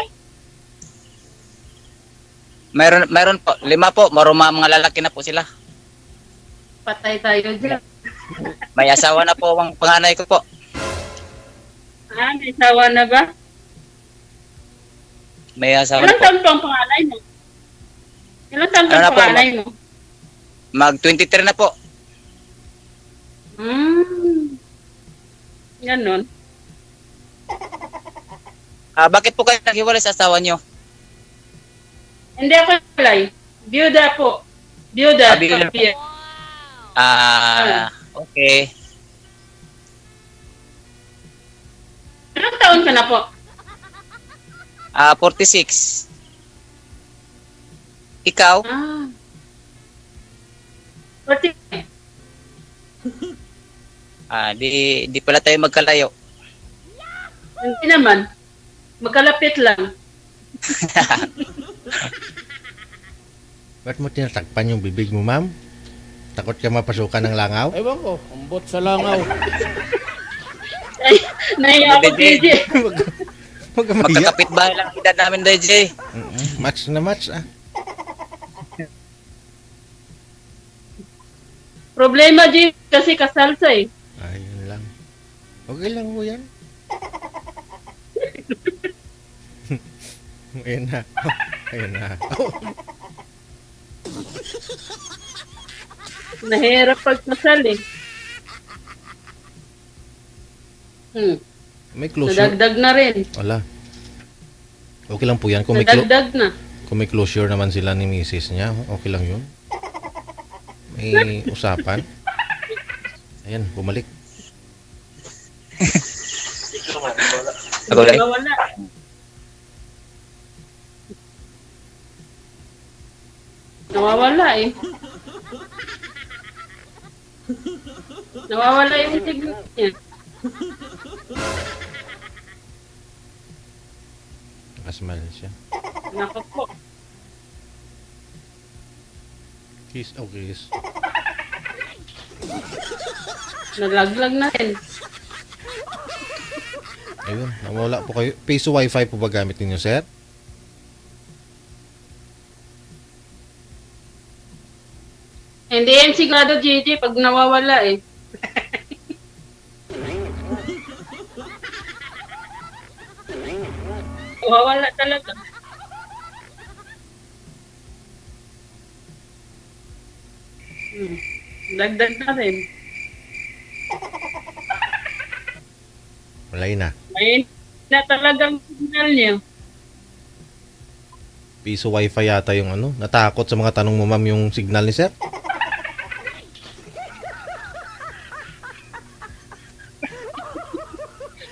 Meron po, 5 po, mga lalaki na po sila. Patay tayo dyan. May asawa na po ang panganay ko po. May asawa na ba? May asawa na Ilang po. taon po ang pangalay mo? Ilang taon po Ano na ang po, pangalay mo? Mag 23 na po. Ganon. Bakit po kayo naghiwalay sa asawa nyo? Hindi ako palay. Biyuda po. Biyuda. Biyuda. Okay. Ilang taon ka na po? 46. Ikaw? 40. Di pala tayo magkalayo. Hindi naman. Magkalapit lang. Ba't mo tinatakpan yung bibig mo, ma'am? Takot ka mapasukan ng langaw? Ewan ko, umbot sa langaw. Ay, nahiya ako, DJ. Huwag ka mahiya. Magkakapit bahay lang ang edad namin, DJ. Match na match, ah. Problema, G, kasi kasalsa eh. Ayun lang. Okay lang mo yan. Ayun na. Ayun na. Nahirap pag kasal eh. May closure. Nadagdag na rin. Wala. Okay lang po yan. Kung Nadagdag na. kung may closure naman sila ni Mrs. niya, okay lang yun. May usapan. Ayan, bumalik. Nawawala. Nawawala eh. Nawawala yung signal niya. Nakasmile siya. Nako po. Kiss. Oh, kiss. Nalaglag na rin. Ayun, nawala po kayo. Piso wifi po ba gamit ninyo, sir? Hindi yan sigurado, JJ, pag nawawala eh. Nawawala talaga. Dagdag na rin. Wala na. May na talagang signal niya. Piso wifi yata yung ano. Natakot sa mga tanong mo ma'am yung signal ni sir.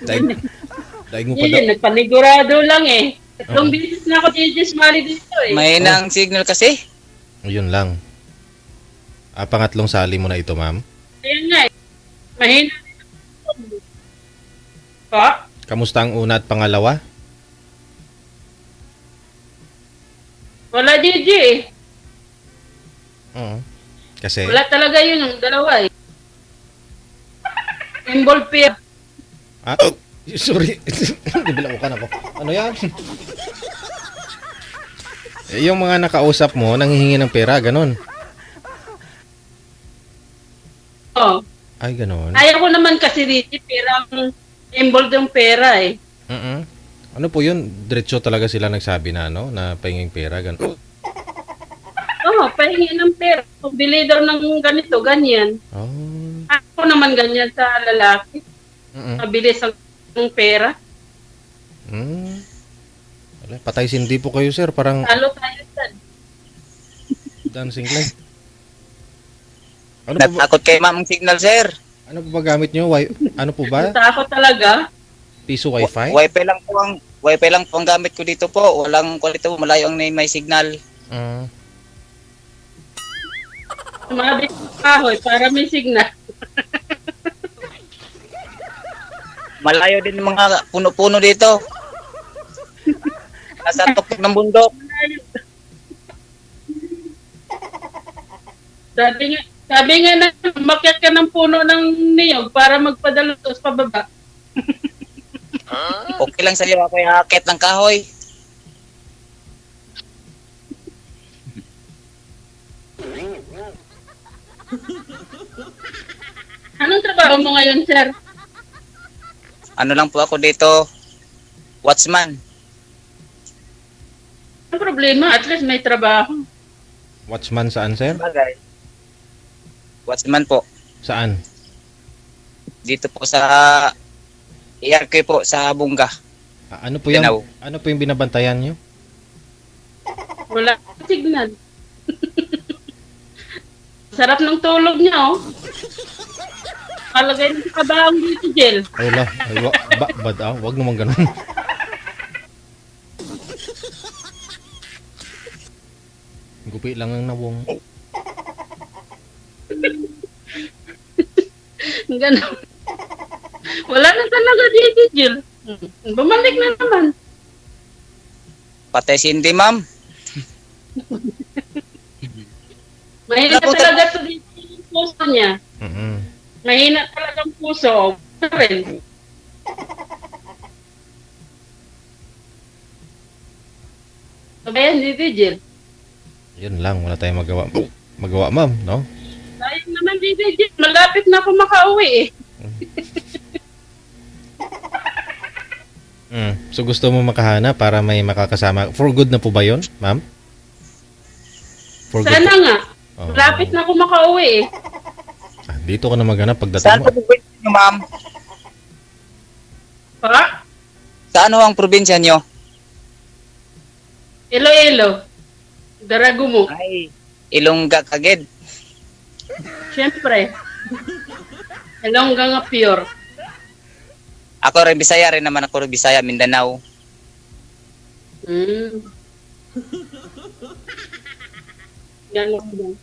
Daig mo pa daw. Yun, nagpanigurado lang eh. Tatlong beses na ako sumali dito eh. Mahina ang signal kasi. Yun lang. Pangatlong sali mo na ito ma'am. Ayun nga eh. Mahina. Pa? Kamusta ang una at pangalawa? Wala DJ eh. Oo. Kasi? Wala talaga yun ang dalawa eh. Involved pair. Sorry. Nabilamukan ako. Ano yan? Yung mga nakausap mo, nanghihingi ng pera, ganun. Oh. Ay, ganun. Ayaw ko naman kasi dito perang involved yung pera eh. Ano po yun? Diretso talaga sila nagsabi na, no? Na pahinging pera, ganun. Oo, pahingi ng pera. Kung bili daw ng ganito, ganyan. Oh. Ako naman ganyan sa lalaki. Mabilis ang pera. Wala, patay sindi po kayo, sir. Parang Talo tayo dyan. dancing light. Ano po ba, Natakot kay ma'am ang signal, sir. ano po ba gamit nyo? Ano po ba? Takot talaga. Piso wifi? Wifi lang po ang gamit ko dito po. Walang quality po. Malayo ang may signal. Sumabit ng kahoy para may signal. Malayo din yung mga puno-puno dito. Nasa tuktok ng bundok. Sabi nga na, umakyat ka ng puno ng niyog para magpadalos pababa. Okay lang sa'yo ako yung hakit ng kahoy. Anong trabaho mo ngayon, sir? Ano lang po ako dito, watchman. Ang problema, at least may trabaho. Watchman saan, sir? Bagay. Watchman po. Saan? Dito po sa ERK po sa Bunga. Ano po yung, Tinaw. ano po yung binabantayan nyo? Wala signal. Sarap ng tulog niya, oh. Palagay ng kabaong dito, Jel. Ay, wala. Ay, bad ah. Wag naman ganun. Gupi lang ang nawong. Ganon. Wala na talaga dito, Jel. Bumalik na naman. Patay si hindi, ma'am. Mahina talaga to dito yung puso niya. Mahina talaga ang puso. Rin. Sabayan dito, Jel. Yun lang. Wala tayong magawa, ma'am, no? Sayang naman dito, Jel. Malapit na ako makauwi eh. So gusto mo makahanap para may makakasama. For good na po ba yun, ma'am? For Sana good. nga. Malapit na ako makauwi eh. Dito ka na maghanap pagdating Saan mo. po probinsya nyo, ma'am? Pa? Saan ho ang probinsya nyo? Iloilo. Daragumo. Ay, Ilongga kagid. Siyempre. Ilongga nga pure. Ako rin Bisaya rin naman ako rin Bisaya, Mindanao. Ganun lang.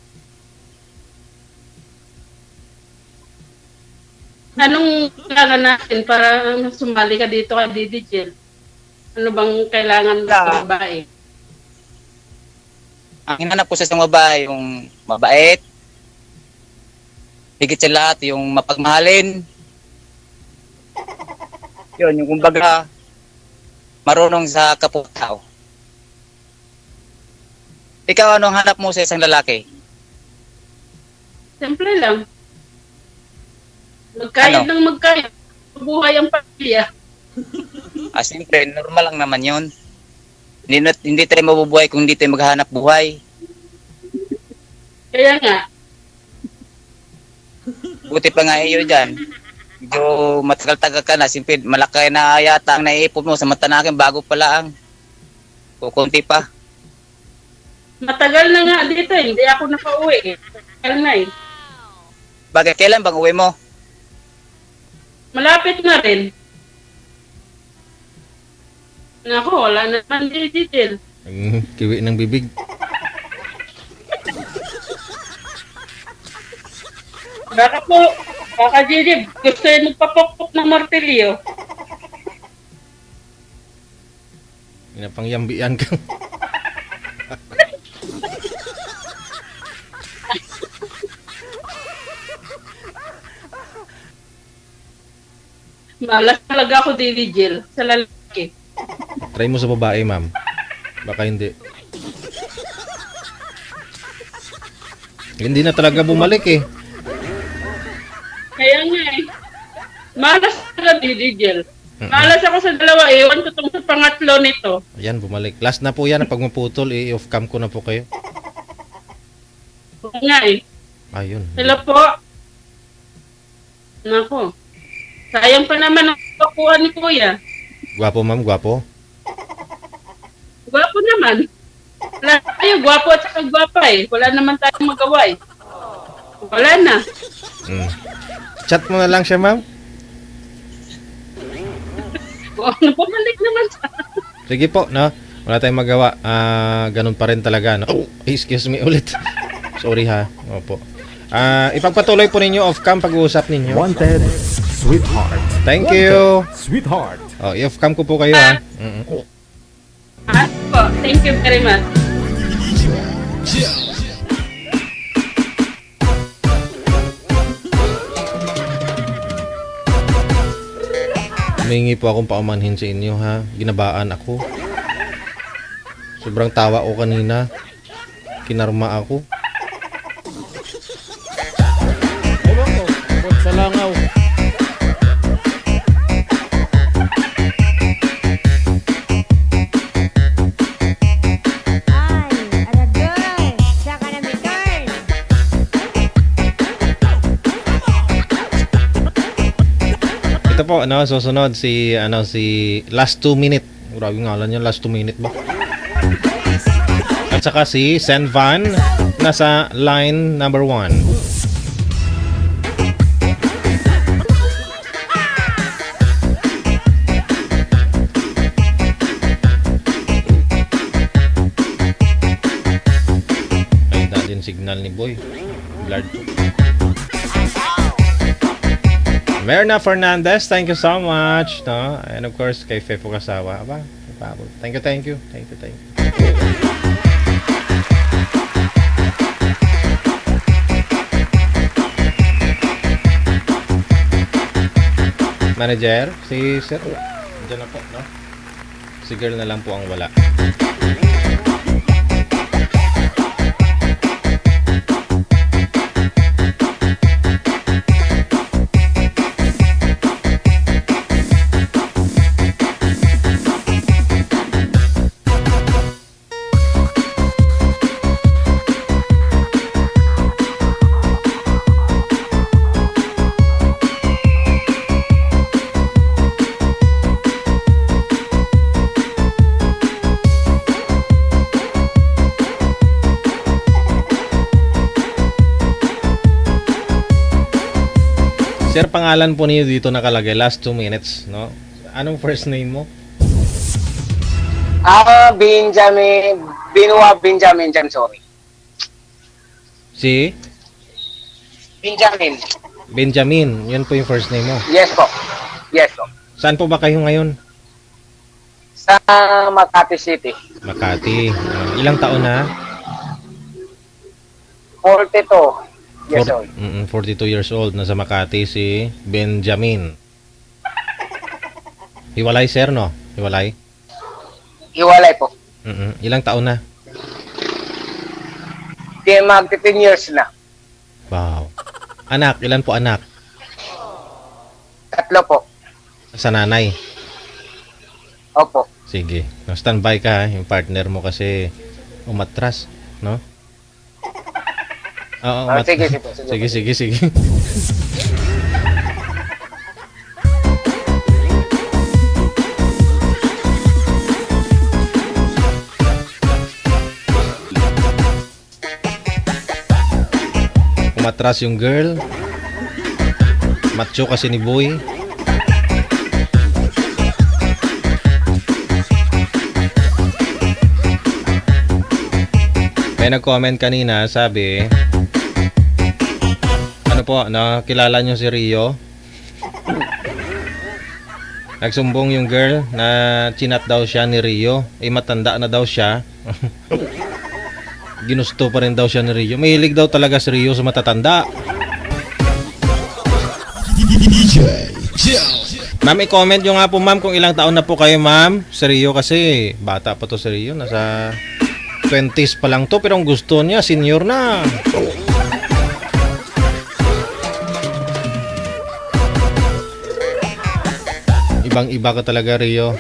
Anong kailangan natin para sumali ka dito kay Didi Jill? Ano bang kailangan sa babae? Ang hinanap ko sa isang babae, yung mabait, higit sa lahat, yung mapagmahalin. Yun, yung kumbaga, marunong sa kapwa-tao. Ikaw, anong hanap mo sa isang lalaki? Simple lang. Magkayod ng magkayod. Buhay ang pamilya. Siyempre, normal lang naman yun. Hindi tayo mabubuhay kung hindi tayo maghanap buhay. Kaya nga, Buti pa nga iyo dyan. Medyo matagal-tagal ka na. Siyempre, malaki na yata ang naiipon mo. Samantala akin, bago pala ang kukunti pa. Matagal na nga dito, hindi ako nakauwi. Matagal na eh. Bakit kailan bang uwi mo? Malapit na rin. Nako, wala naman digital. Kiwi ng bibig. Baka Gigi, gusto yung magpapokpok ng martilyo. Pinapangyambian ka. Malas talaga ako diligil sa lalaki. Try mo sa babae, ma'am. Baka hindi. Hindi na talaga bumalik eh. Kaya nga eh. Malas talaga diligil. Malas ako sa dalawa, iwan ko itong sa pangatlo nito. Ayan, bumalik. Last na po yan. Pag maputol, i-off cam ko na po kayo. Oo nga eh. Ayun. Hello po. Nako. Sayang pa naman ang pakuha ni Kuya. Gwapo, ma'am. Gwapo. Gwapo naman. Wala tayo, gwapo at saka gwapa eh. Wala naman tayong magawa eh. Wala na. Chat mo na lang siya, ma'am. Bumalik naman sa... Sige po, no? Wala tayong magawa. Ganun pa rin talaga, no? Oh, excuse me ulit. Sorry ha. Opo. Ipagpatuloy po ninyo off-cam pag-uusap ninyo. Wanted, sweetheart. Thank Wanted, you. Sweetheart. Oh, i-off-cam ko po kayo, ha? Po, thank you very much. Humingi po akong paumanhin sa inyo, ha? Ginabaan ako. Sobrang tawa ko kanina. Kinarma ako. Abot sa langaw. Ito po, susunod si Last 2 Minute. Grabe ngalan niya, Last 2 Minute ba? At saka si Sen Van nasa line number 1. Ay, natin signal ni Boy. Blurred po. Merna Fernandez, thank you so much, no? And of course, kay Fefo Kasawa. Aba, thank you. Manager, si Sir, diyan na po, no? Si girl na lang po ang wala. Sir, pangalan po niyo dito nakalagay, Last 2 Minutes, no? Anong first name mo? Binua Benjamin Jansori. Si? Benjamin, yun po yung first name mo. Yes po. Saan po ba kayo ngayon? Sa Makati City. Makati. Ilang taon na? 42 years old. 42 years old. Nasa Makati si Benjamin. Hiwalay, sir, no? Hiwalay? Hiwalay po. Ilang taon na? Di mag 15 years na. Wow. Anak, ilan po anak? 3 po. Sa nanay? Opo. Sige. Standby ka, ha? Yung partner mo kasi umatras, no? Oo, Sige. Sige. Umatras yung girl. Macho kasi ni boy. May nag-comment kanina, sabi, ano po, nakilala nyo si Rio? Nagsumbong yung girl na chinat daw siya ni Rio. Matanda na daw siya. Ginusto pa rin daw siya ni Rio. Mahilig daw talaga si Rio sa matatanda. DJ Joe. Ma'am, i-comment nyo nga po ma'am kung ilang taon na po kayo ma'am. Si Rio kasi, bata pa to si Rio. Nasa 20s pa lang to, pero ang gusto niya, senior na. Ibang-iba ka talaga, Rio.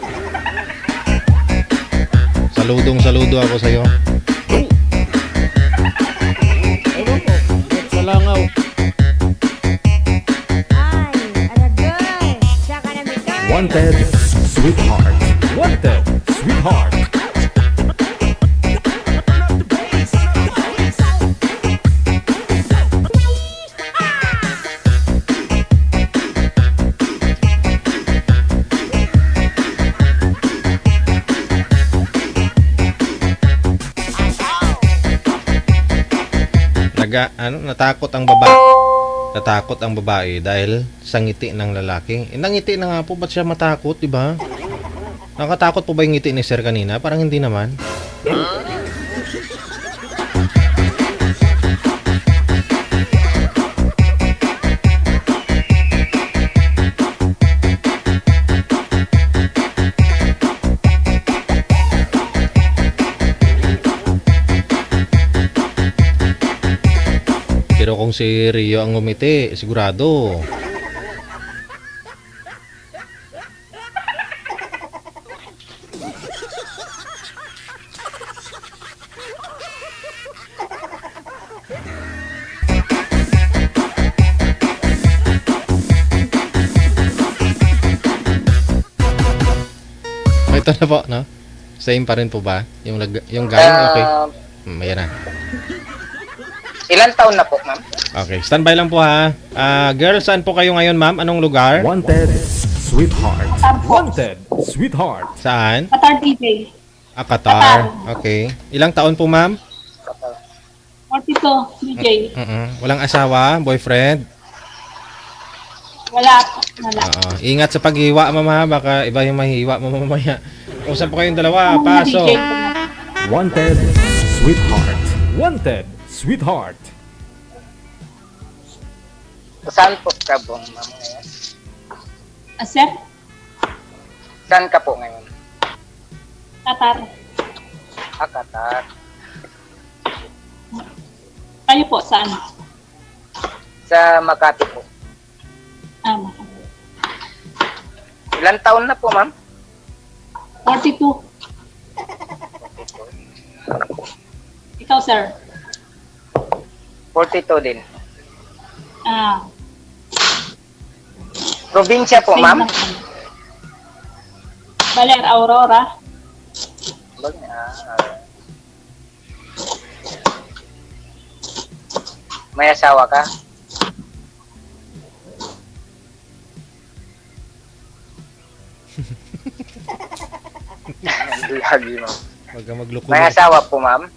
Saludo ako sa'yo. Ewan ko, umbot sa langaw. Wanted, sweetheart. Wanted, sweetheart. Natakot ang babae. Natakot ang babae dahil sa ngiti ng lalaki. Nangiti na nga po, ba't siya matakot, di ba? Nakatakot po ba yung ngiti ni Sir kanina? Parang hindi naman. Pero kung si Rio ang ngumiti, sigurado. Ito na po, no? Same pa rin po ba? Yung game, okay. Ayan na. Ilan taon na po, ma'am? Okay, standby lang po ha. Girl, saan po kayo ngayon, ma'am? Anong lugar? Wanted, sweetheart. Wanted, sweetheart. Saan? Qatar DJ. Qatar. Okay. Ilang taon po, ma'am? 42 DJ. Walang asawa, boyfriend? Wala. Ingat sa paghiwa, ma'am ha. Baka iba yung mahiwa mo mamaya. Usap po kayong dalawa. Pasok. Wanted, sweetheart. Wanted, sweetheart. Saan po ka po, ma'am, ngayon? Sir? Saan ka po ngayon? Qatar. Qatar. Kayo po, saan? Sa Makati po. Makati. Ilan taon na po, ma'am? 42. Ikaw, sir? 42 din. Probinsya po, Same ma'am? lang. Baler, Aurora. May asawa ka? Lagi, ma'am. Huwag ka magluko. May asawa po, ma'am?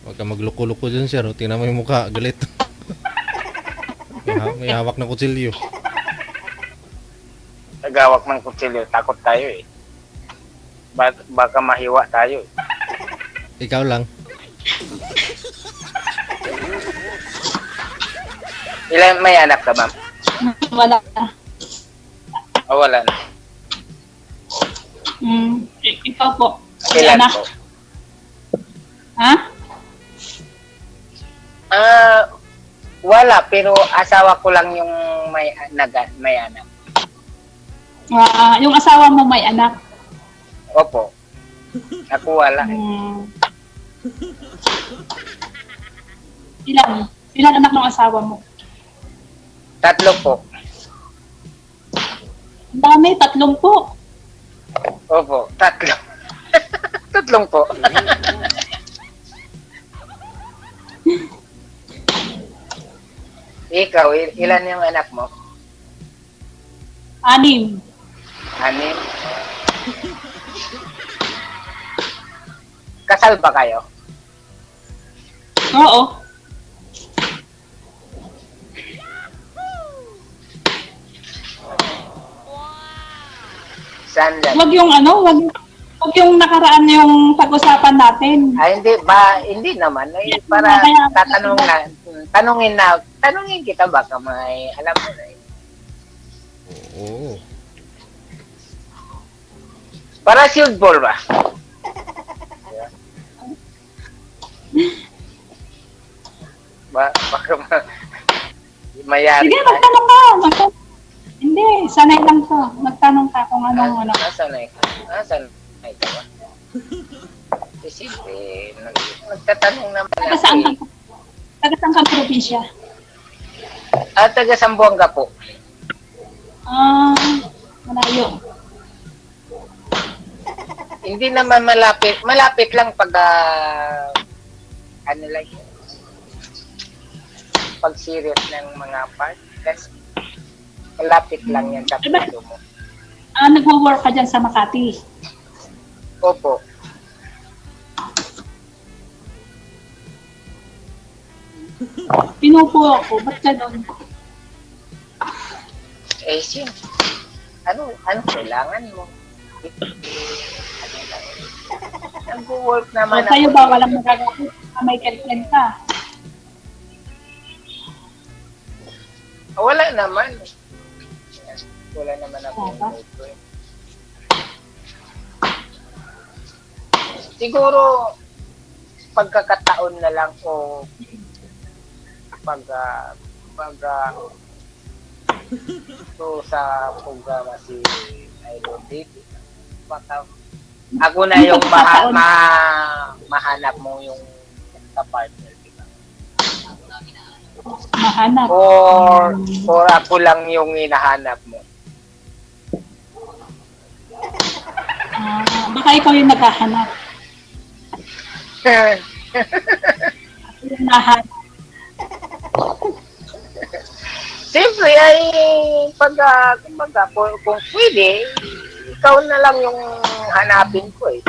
Huwag ka magluko-luko dyan, sir. Tingnan mo yung mukha. Galit. May hawak na kutsilyo. Nagawak ng kutsilyo. Takot tayo eh. Baka mahiwa tayo eh. Ikaw lang. Ilan may anak ka, ma'am? Wala. Wala na. Ikaw po. Ilan Anak? po? Ha? Wala, pero asawa ko lang yung may anak. Yung asawa mo may anak? Opo. Ako wala. Ilan? Ilan anak ng asawa mo? 3 po. Ang dami, 3 po. Opo, 3. 3 po. Ikaw, ilan yung anak mo? 6. 6? Kasal ba kayo? Oo. Saan lang? Wag yung wag yung nakaraan yung pag-usapan natin. Ay, hindi naman. Ay, para tanungin kita baka may alam mo na. Oo. Para shield ball ba? Baka mayari. Sige, magtanong ka. Hindi, sanay lang to. Magtanong ka kung anong ano. Sanay ka ba? Kasi nagtatanong naman Taga saan ka probinsya? Taga Zamboanga po. Malayo. Hindi naman malapit. Malapit lang pag ano lang yun. Pag serious ng mga part. That's malapit lang yan sa puso mo. Nagwo-work ka dyan sa Makati? Opo. Pinupo ako. Ba't ganun? Sim. Ano kailangan mo? Nag-work naman Sa'yo ba walang magagawa? May girlfriend ka? Wala naman. Wala naman ako. Siguro pagkakataon na lang o pag so sa programa si Idol David, baka ako na yung mahanap mo yung ka-partner, diba? Mahanap? Or ako lang yung hinahanap mo? Baka ikaw yung naghahanap. Ako yung nahanap. Siyempre ay kumbaga, kung pwede, ikaw na lang yung hanapin ko eh.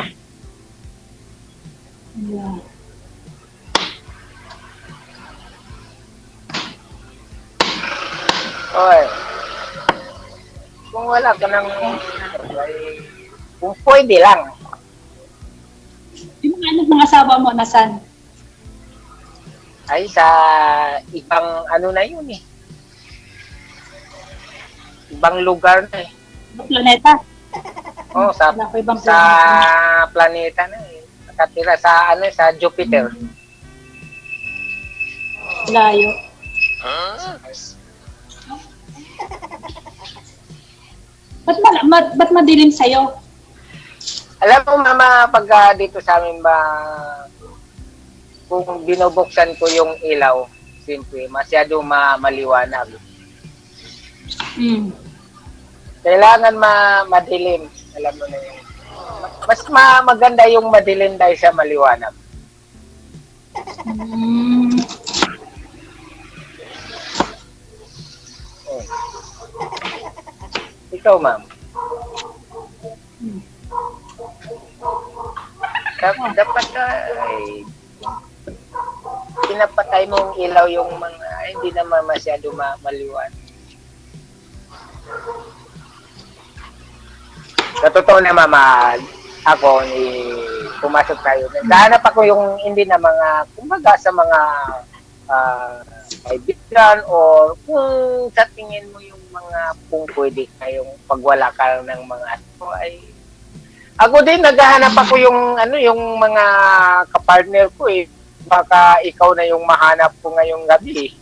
Yeah. Oy. Kung wala ka nang kung pwede lang. Yung mga anak ng asawa mo, nasan? Ay, sa ibang ano na yun eh. Ibang lugar na eh. Planeta? Oo, sa planeta na eh. Nakatira sa sa Jupiter. Layo. Ba't madilim sa'yo? Alam mo mama, pag dito sa amin ba, kung binubuksan ko yung ilaw, simple, masyado maliwanag. Kailangan madilim. Alam mo na yun. Mas maganda yung madilim dahil sa maliwanag. Oh. Ikaw, ma'am. Dapat pinapatay mong ilaw yung mga hindi naman masyado maliwanag. Sa totoo na mama, ako pumasok tayo. Nahanap ako yung hindi na mga, kumbaga sa mga kaibigan or kung sa tingin mo yung mga kung pwede kayong pagwala ka ng mga ay ako din naghahanap ako yung yung mga kapartner ko eh. Baka ikaw na yung mahanap ko ngayong gabi.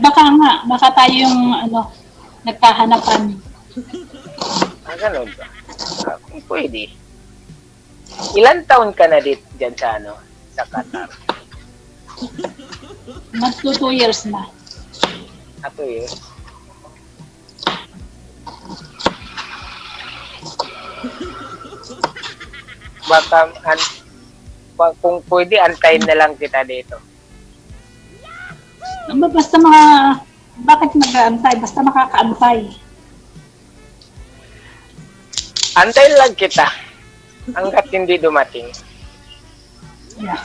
Baka tayo yung nagkahanapan. Ganun ba? Kung pwede. Ilan taon ka na dyan sa sa Qatar? Magto 2 years na. Ato yun. Baka, kung pwede, antayin na lang kita dito. Basta bakit nag-aantay? Basta makakaantay. Antayin lang kita hanggat hindi dumating. Yeah.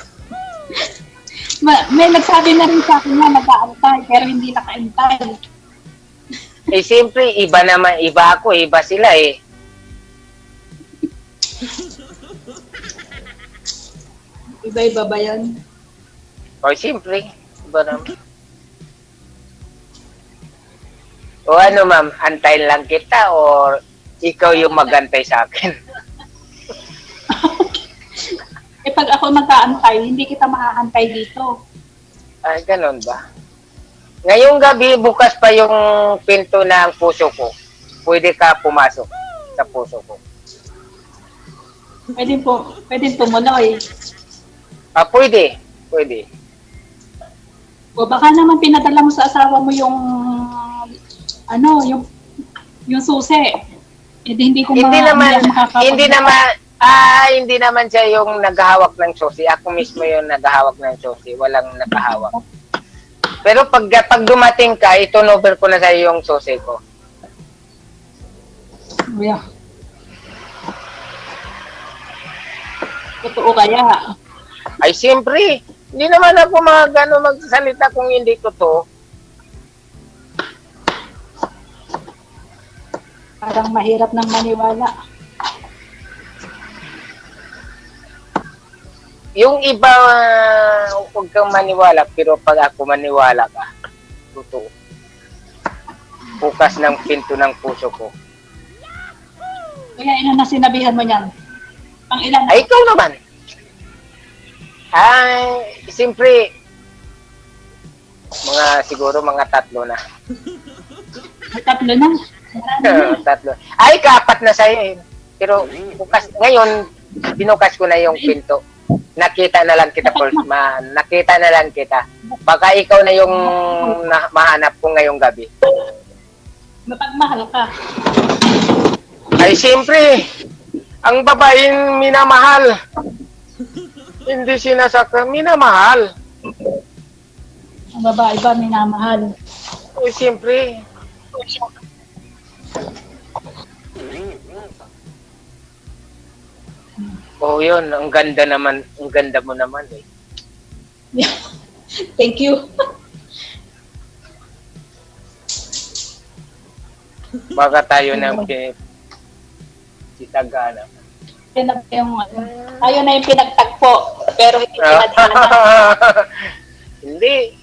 May nagsabi na rin sa akin na nag-aantay, pero hindi nakaantay. Eh, siyempre, iba naman, iba ako, iba sila eh. Iba-iba ba yan? O, siyempre, iba naman. O ano ma'am, antayin lang kita o ikaw yung magantay sa akin? Eh pag ako nag-aantay, hindi kita makakantay dito. Ay, ganun ba? Ngayong gabi, bukas pa yung pinto ng puso ko. Pwede ka pumasok sa puso ko. Pwede tumuloy. Ah, pwede. Pwede. O baka naman pinadala mo sa asawa mo yung yung susi. Eh hindi ko hindi naman siya yung naghahawak ng susi. Ako mismo yung naghahawak ng susi. Walang naghahawak. Pero pag dumating ka, itunover ko na sa'yo yung susi ko. Yeah. Totoo kaya? Ay, siyempre. Hindi naman ako magsalita kung hindi totoo. Parang mahirap nang maniwala. Yung iba, huwag kang maniwala, pero pag ako maniwala ka, totoo. Bukas ng pinto ng puso ko. Kaya ilan na sinabihan mo niyan? Pang ilan? Ay, ikaw naman. Ay, siyempre, siguro mga 3 na. 3 na? 3. Ay, 4 na sa'yo eh. Pero bukas, ngayon, binukas ko na yung pinto. Nakita na lang kita, nakita na lang kita. Baka ikaw na yung mahanap ko ngayong gabi. Mapagmahal ka. Ay, siyempre, ang babaeng minamahal. Hindi sinasaktan, minamahal. Ang babae ba minamahal? Ay, siyempre. Oh, yun. Ang ganda naman. Ang ganda mo naman eh. Thank you. Baka tayo na sitagana. Tayo na yung pinagtagpo. Pero hindi pinadhana. Hindi.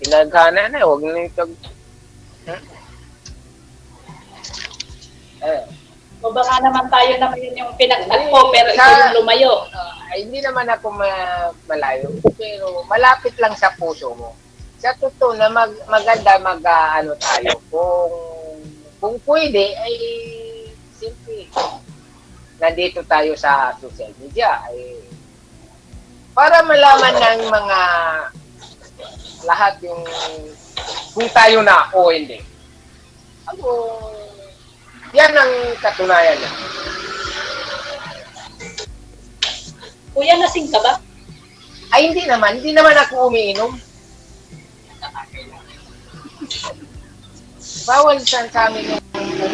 Pinadhana na. Huwag na itag... O baka naman tayo naman yung pinagtagpo pero ikaw yung lumayo. Ay, hindi naman ako malayo. Pero malapit lang sa puso mo. Sa totoo na maganda ano tayo. Kung pwede, ay simple. Nandito tayo sa social media. Ay, para malaman ng mga lahat yung kung tayo na o hindi. Yan ang katunayan niya. Kuya, lasing ka ba? Ay, hindi naman. Hindi naman ako umiinom. Bawal sa amin yung umiinom.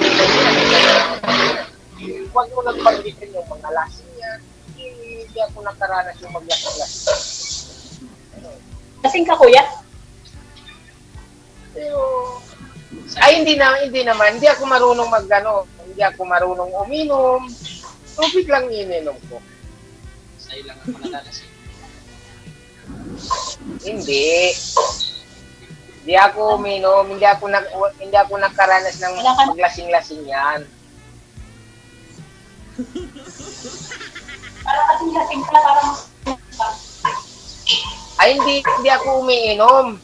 Huwag mo lang pagbitin yung mga lasing yan. Hindi ako nakaranas yung maglasing-lasing. Lasing ka, kuya? Pero... Ay, hindi naman. Hindi ako marunong hindi ako marunong uminom. Tubig lang ininom ko. Sa'yo lang ako nalalasing. Hindi. Hindi ako uminom. Hindi ako nakaranas ng maglasing-lasing yan. Parang kasing lasing ka, parang... Ay, hindi ako umiinom.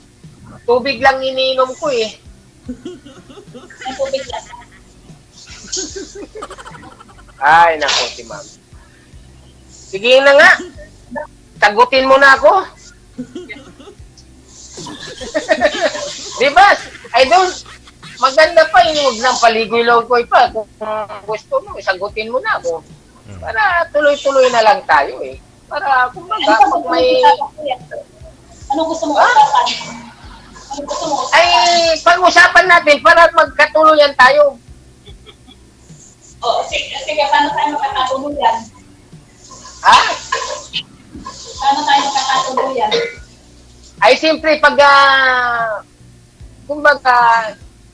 Tubig lang iniinom ko eh. May tubig lang. Ay, nako si ma'am. Sige na nga. Tagutin mo na ako. Di ba? Idol, maganda pa yung huwag nang paligoy-logoy pa. Kung gusto mo, sagutin mo na ako. Para tuloy-tuloy na lang tayo eh. Para kumbaga, pag may... Anong gusto mong usapan? Anong gusto mong usapan? Ay, pag-usapan natin para magkatuluyan tayo. Sige, paano tayo magkakatuluyan? Ha? Paano tayo magkakatuluyan? Ay, siyempre, pag, kumbaga,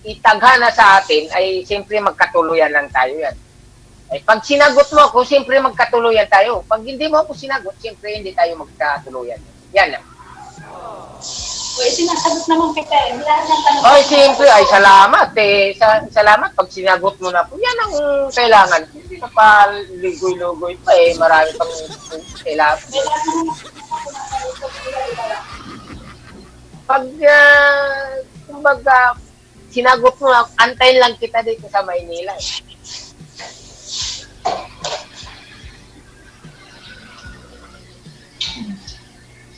itagana sa atin, ay siyempre magkatuluyan lang tayo yan. Ay, pag sinagot mo ako, siyempre magkatuluyan tayo. Pag hindi mo ako sinagot, siyempre hindi tayo magkatuluyan. Yan lang. Uy, sinasagot naman kita eh. Wala nang tanong. Ay, siyempre, ay salamat eh. Salamat pag sinagot mo na po. Yan ang kailangan. Hindi na pa ligoy-lugoy pa eh. Marami pang kailangan. Pag, kumbaga, sinagot mo na, antayin lang kita dito sa Maynila eh.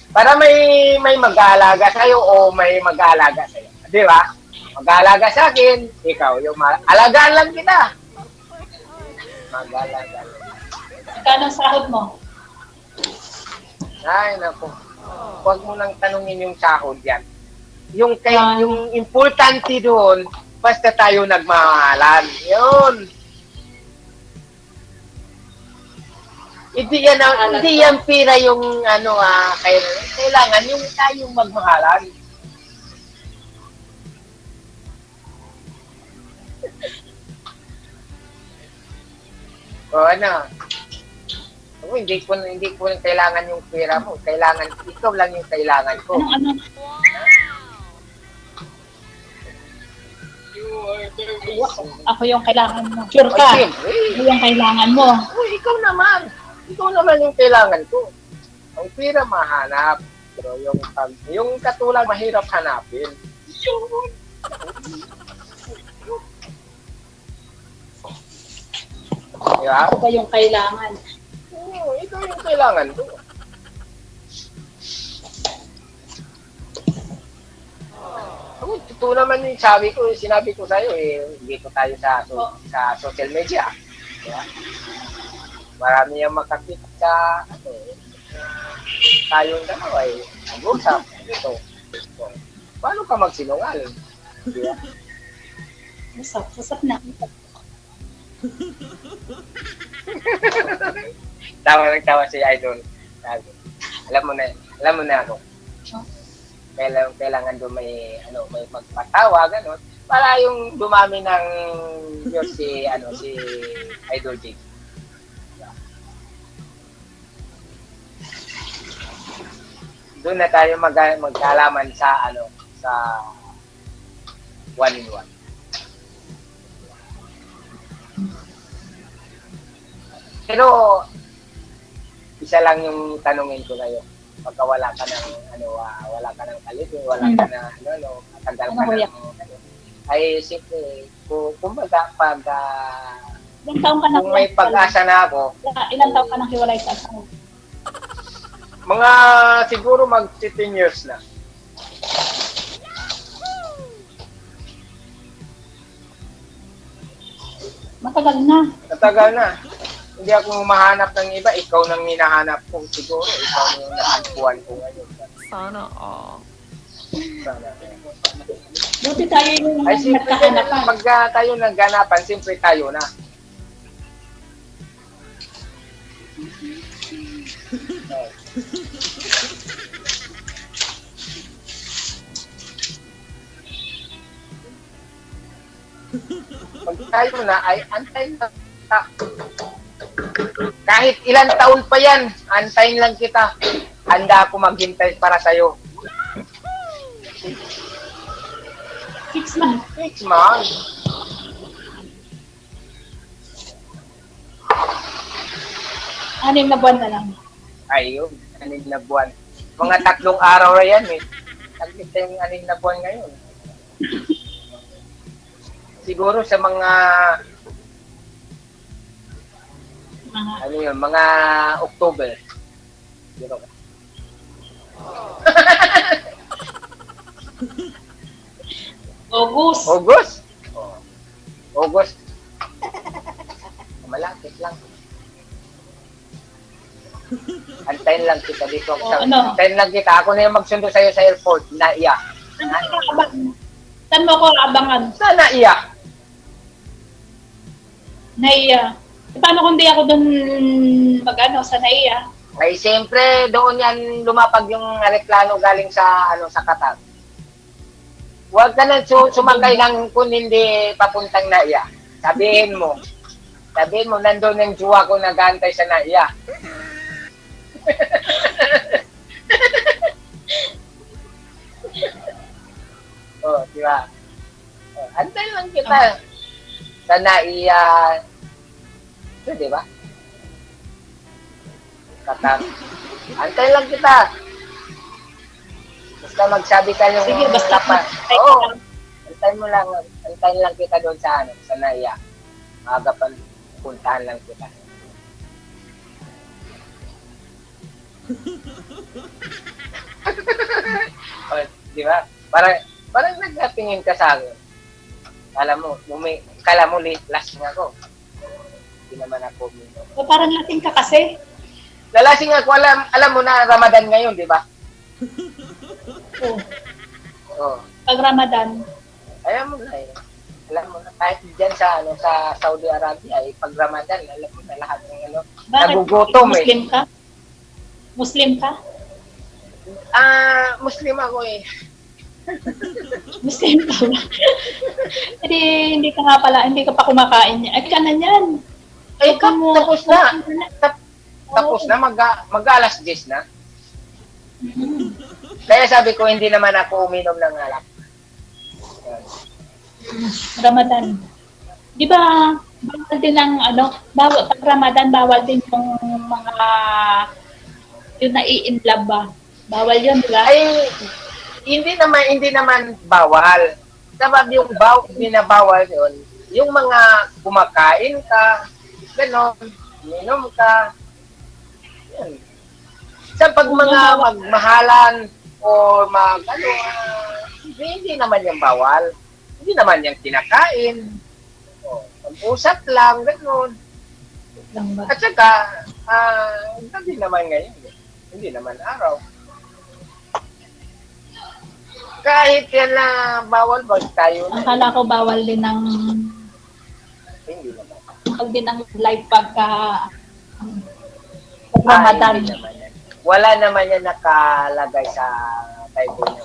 Para may mag-aalaga sa'yo o may mag-aalaga sa'yo. Di ba? Mag-aalaga sa akin, ikaw yung alagaan lang kita. Mag-aalaga lang. Magkano ang sahod mo? Ay, naku. Huwag mo nang tanungin yung sahod yan. Yung importante doon, basta tayo nagmahalan. Yun. Hindi yan pira yung kailangan yung tayong magmahalan. O ano? Ako, hindi ko kailangan yung pera mo. Kailangan, ikaw lang yung kailangan ko. Ano? Ako yung kailangan mo. Sure ka? Ako yung kailangan mo. Uy, ikaw naman. Ikaw naman yung kailangan ko. Ang pera mahanap. Pero yung katulad mahirap hanapin. Diba? Ako ba yung kailangan? Oo, ikaw yung kailangan ko. Ako, ito naman yung sinabi ko sa'yo dito tayo sa social media. Diba? Marami yung makakita sa tayong dalawa nag-usap. Ito. Paano ka magsinungaling? Diba? Usap na. Tawa si Idol. Alam mo na ako. Kailangan doon may magpatawa gano'n para yung dumami ng si Idol Jake. Doon na tayo magkalaman sa one-in-one. Pero isa lang yung tanungin ko ngayon. Pagka wala ka ng kalibin, wala ka na matagal ka na ay siyempre kumbaga pag kung may pag-asa na ako. Ilang taon ka nang hiwalay sa asawa? Mga siguro mag 10 years na. Matagal na. Matagal na. Hindi ako mahanap ng iba. Ikaw nang hinahanap ko siguro. Ikaw nang natagpuan ko ngayon. Sana all. Sana. Buti tayo yung nagkahanapan. Pag tayo naghanapan, siyempre tayo na. Pag tayo na ay antayin lang kita. Kahit ilang taon pa yan, antayin lang kita. Handa ako maghintay para sa'yo. 6 months. 6 months. Anim na buwan na lang. Ayun, 6 na buwan. Mga 3 araw na yan eh. Nagkita yung 6 na buwan ngayon. Siguro sa mga mga October. Siguro. August. August? Oh. August. Malapit lang. Antayin lang kita dito. ano? Antayin lang kita. Ako na yung magsundo sa'yo sa airport. Naiya. Saan mo ko abangan? Sa Naiya. Naiya. Paano kung di ako doon mag-ano sa Naiya? Ay, siyempre, doon yan lumapag yung aeroplano galing sa, sa Qatar. Huwag ka na sumakay ng kung hindi papuntang Naiya. Sabihin mo, nandun yung juwa ko nag-aantay sa Naiya. Oh, di ba? Oh, antay lang kita. Sa Naiya. Ito, di ba? Qatar. Antay lang kita. Basta magsabi ka yung... Sige, basta Oo. Antayin lang kita doon sa Naiya. Maaga pa puntahan lang kita. Oh, di ba? Parang nagkatingin ka sa akin. Kala mo lasing ako. Hindi naman ako. Parang lasing ka kasi. Lalasing ako, alam mo na Ramadan ngayon, di ba? Oo. Oh. Pag Ramadan. Alam mo na eh. Alam mo na, kahit dyan sa Saudi Arabia, pag Ramadan, alam mo na lahat ng Bakit? nagugutom eh. Muslim ka? Muslim ka? Muslim ako eh. Muslim ka ba? hindi ka nga pala, hindi ka pa kumakain niya. Ay, ka na yan. Ay, tapos na. Tapos na, mag-alas 10 na. Kaya sabi ko, hindi naman ako uminom ng alak. Ramadan. Di ba, bawal din ang pag Ramadan, bawal din yung mga, yung nai-inlove ba? Bawal yun, di ba? Ay, hindi naman bawal. Sabab yung binabawal yun, yung mga kumakain ka, gano'n, minom ka, yun. Sa pag mga magmahalan o hindi naman yung bawal. Hindi naman yung kinakain. Mag-usap lang, gano'n. At saka, hindi naman ngayon. Hindi naman araw. Kahit yan na bawal, tayo na. Akala ko bawal din ng Hindi naman. bawal din ang live pagka Ramadan. Hindi naman yan. Wala naman yan nakalagay sa Bible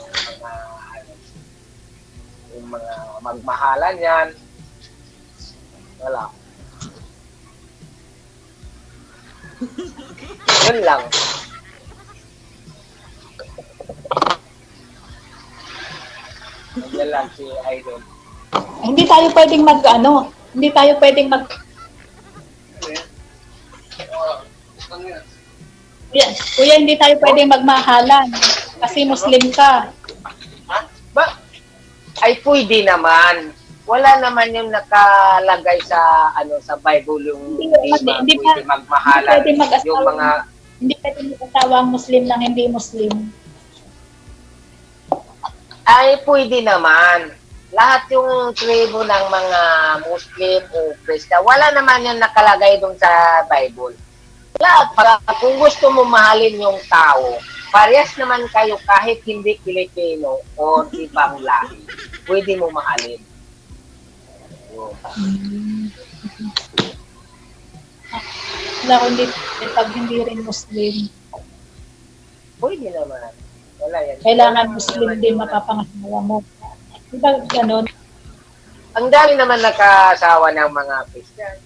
yung mga magmahalan yan. Wala. Yun lang. Yan lang si Idol. Hindi tayo pwedeng Kuya, hindi tayo pwedeng magmahalan kasi Muslim ka. Ay pwede naman. Wala naman yung nakalagay sa sa Bible yung hindi pwede magmahalan yung mga hindi pwede mag-asawa ang Muslim ng hindi Muslim. Ay pwede naman. Lahat yung tribo ng mga Muslim o Krista, wala naman yung nakalagay doon sa Bible. Lahat, kung gusto mo mahalin yung tao, parehas naman kayo kahit hindi Pilipino o ibang lahi. Pwede mo mahalin. Wala kundi pag hindi rin Muslim. Pwede naman. Wala yan. Kailangan Muslim din mapapangasawa mo. Diba ganon? Ang dami naman nakasawa ng mga Christian.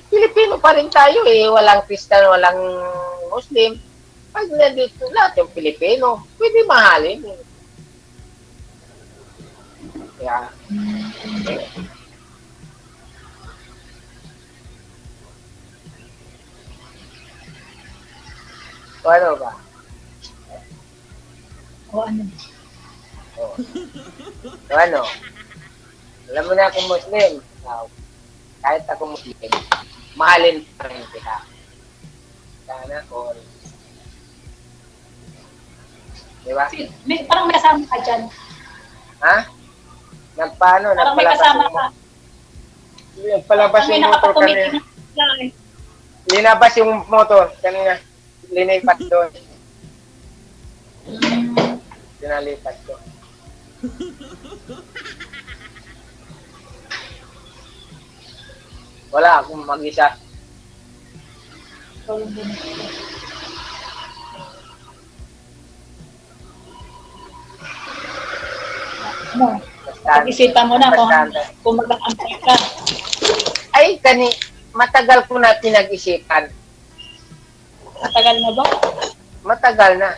Pilipino pa rin tayo eh. Walang Christian, walang Muslim. Pag nandito lahat yung Pilipino, pwede mahalin. Kaya, o ano ba? O ano? O ano? Alam mo na akong Muslim. Kahit ako Muslim, mahalin pa rin kita. Sana all. Diba? Parang may kasama ka dyan. Ha? Parang may kasama ka. Nagpalabas Kami yung motor kanina. nakapatumiting. Linabas yung motor kanina. Linipat doon. Dinalipat doon. Wala akong mag-isa. Ano? Pag-isipan mo na kung mag-aantay ka. Ay, matagal ko na pinag-isipan. Matagal na ba? Matagal na.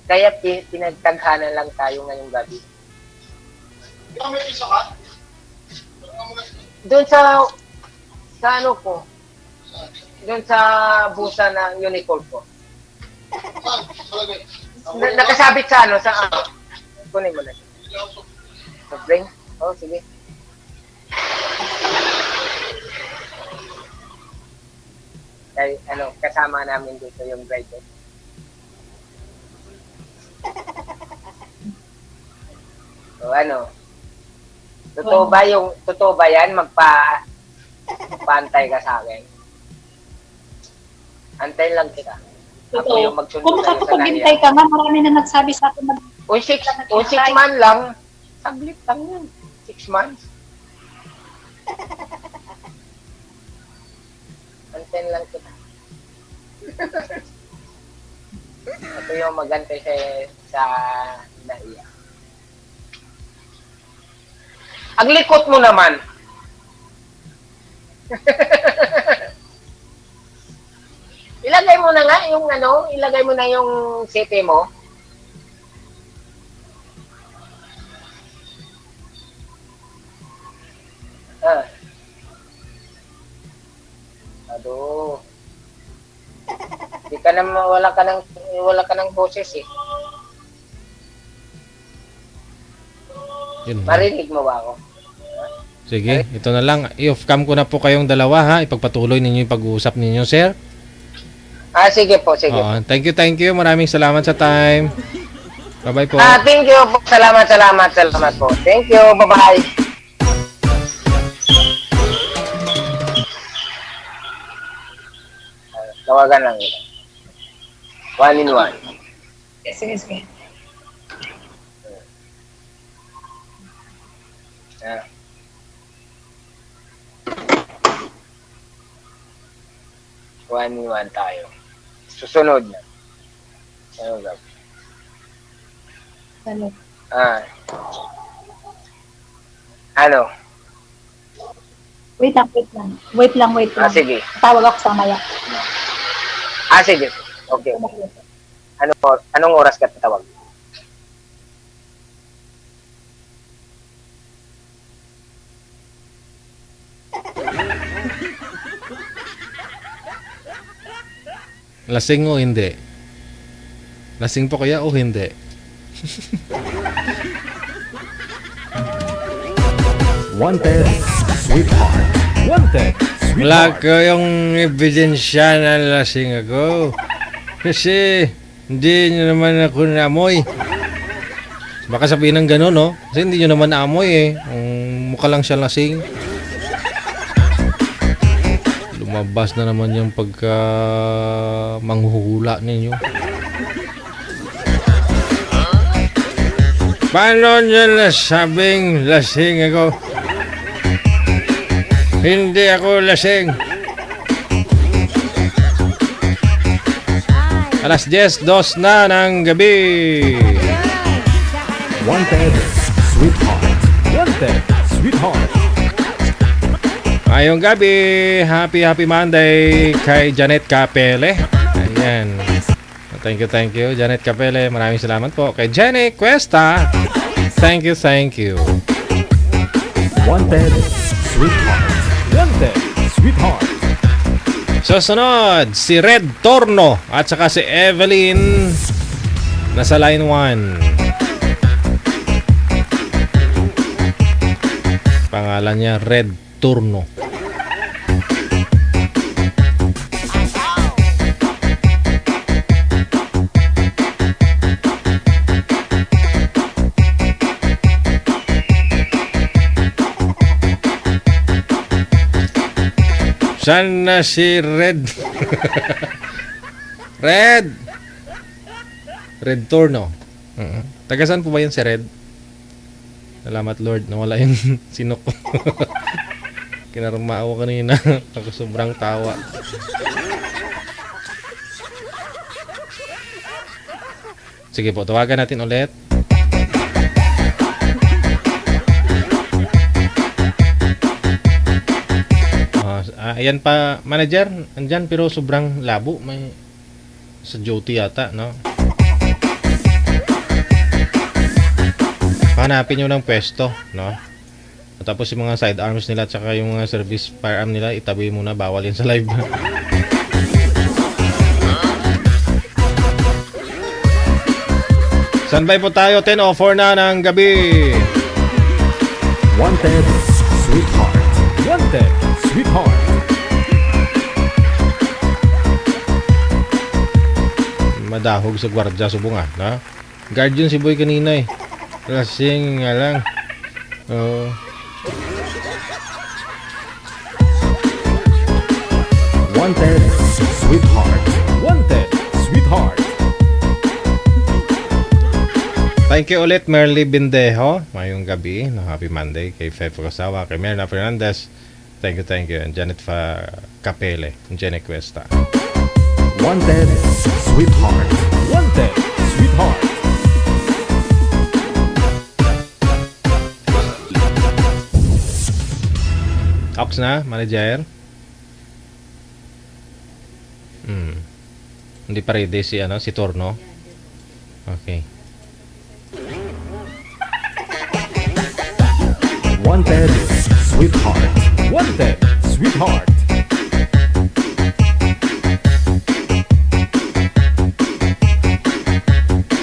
Kaya pinagtaghanan lang tayo ngayong gabi. Doon sa ano ko, doon sa busa ng unicorn ko. Nakasabit sa ano, sa kunin mo na. Sa spring? Oh, sige. Kaya ano, kasama namin dito yung driver. So ano, totoo ba yan magpa-antay ka sa akin? Antay lang kita. Ako yung magsunod Kung sa'yo sa makakapaghintay ka nga, marami na nagsabi sa akin na o 6 months lang, saglit lang yun. 6 months. Antayin lang kita. Ito yung magantay sa naiya. Ang likot mo naman. Ilagay mo na nga yung ano, ilagay mo na yung CP mo. Ado. Di ka na wala ka ng boses eh. Yun. Marinig mo ba ako? Sige, ito na lang. I-off cam ko na po kayong dalawa ha. Ipagpatuloy ninyo yung pag-uusap ninyo, sir. Sige po, sige. Thank you. Maraming salamat sa time. Bye-bye po. Thank you po. Salamat po. Thank you. Bye-bye. Tawagan lang ito. 1 in 1. Sige. One in 1 tayo. Susunod na. Ano gagawin? Ano? Ano? Wait lang. Sige. Tawag ako sa maya. Sige. Okay. Anong oras ka tatawag? Lasing o hindi? Lasing po kaya o hindi? Wanted, sweetheart. Wanted, Wala sweetheart. ko yung ebidensya na lasing ako. Kasi hindi nyo naman ako naamoy. Baka sabihin ng gano'n, no? Kasi hindi nyo naman naamoy eh. Mukha lang siya lasing. Lumabas na naman yung pagka manghuhula ninyo. Paano nyo nasabing lasing ako? Hindi ako lasing. Alas 10:02 na ng gabi. Wanted, sweetheart. Wanted, sweetheart. Ngayong gabi, happy Monday kay Janet Capele. Ayan. Thank you, Janet Capele. Maraming salamat po. Kay Jenny Cuesta. Thank you. Wanted, sweetheart. Wanted, sweetheart. Susunod, si Red Torno at saka si Evelyn nasa line 1. Pangalan niya Red Torno. Saan na si Red? Red! Red Torno. Taga saan po ba yan si Red? Salamat Lord, nawala yung sinok ko. Kinarama ako kanina. Ako sobrang tawa. Sige po, tawagan natin ulit. Ayan pa, manager. Andyan pero sobrang labo. May sa duty yata, no? Hanapin nyo ng pwesto, no? Tapos yung mga sidearms nila at saka yung mga service firearm nila, itabi muna, bawal yan sa live. Standby po tayo, 10:04 na ng gabi. Wanted, sweetheart. Wanted, sweetheart. Madahog sa gwardya subong na? Guard yun si Boy kanina eh. Kasing nga lang. Wanted, sweetheart. Wanted, sweetheart. Thank you ulit Merly Bindejo. Mayong gabi, no, happy Monday kay Fefo Kasawa, kay Merna Fernandez. Thank you. And Janet Capele, Jenny Cuesta. Wanted, sweetheart. Wanted, sweetheart. Ox na, manager. Hindi pa ready si Torno. Okay. Wanted, sweetheart. Wanted, sweetheart.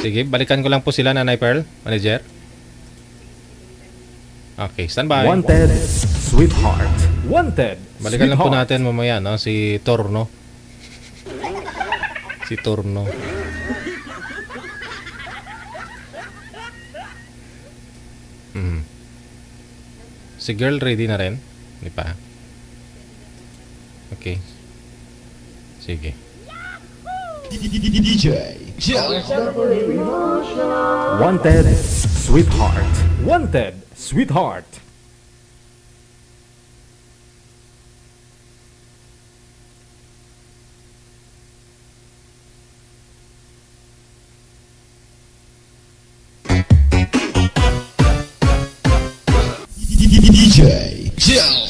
Sige, balikan ko lang po sila, Nanay Pearl, manager. Okay, standby. Wanted, sweetheart. Wanted, balikan lang po sweetheart. natin mamaya, no? Si Torno. Si Torno. Si girl ready na rin? Hindi pa. Okay. Sige. DJ Joe. Wanted, sweetheart. Wanted, sweetheart. DJ Joe.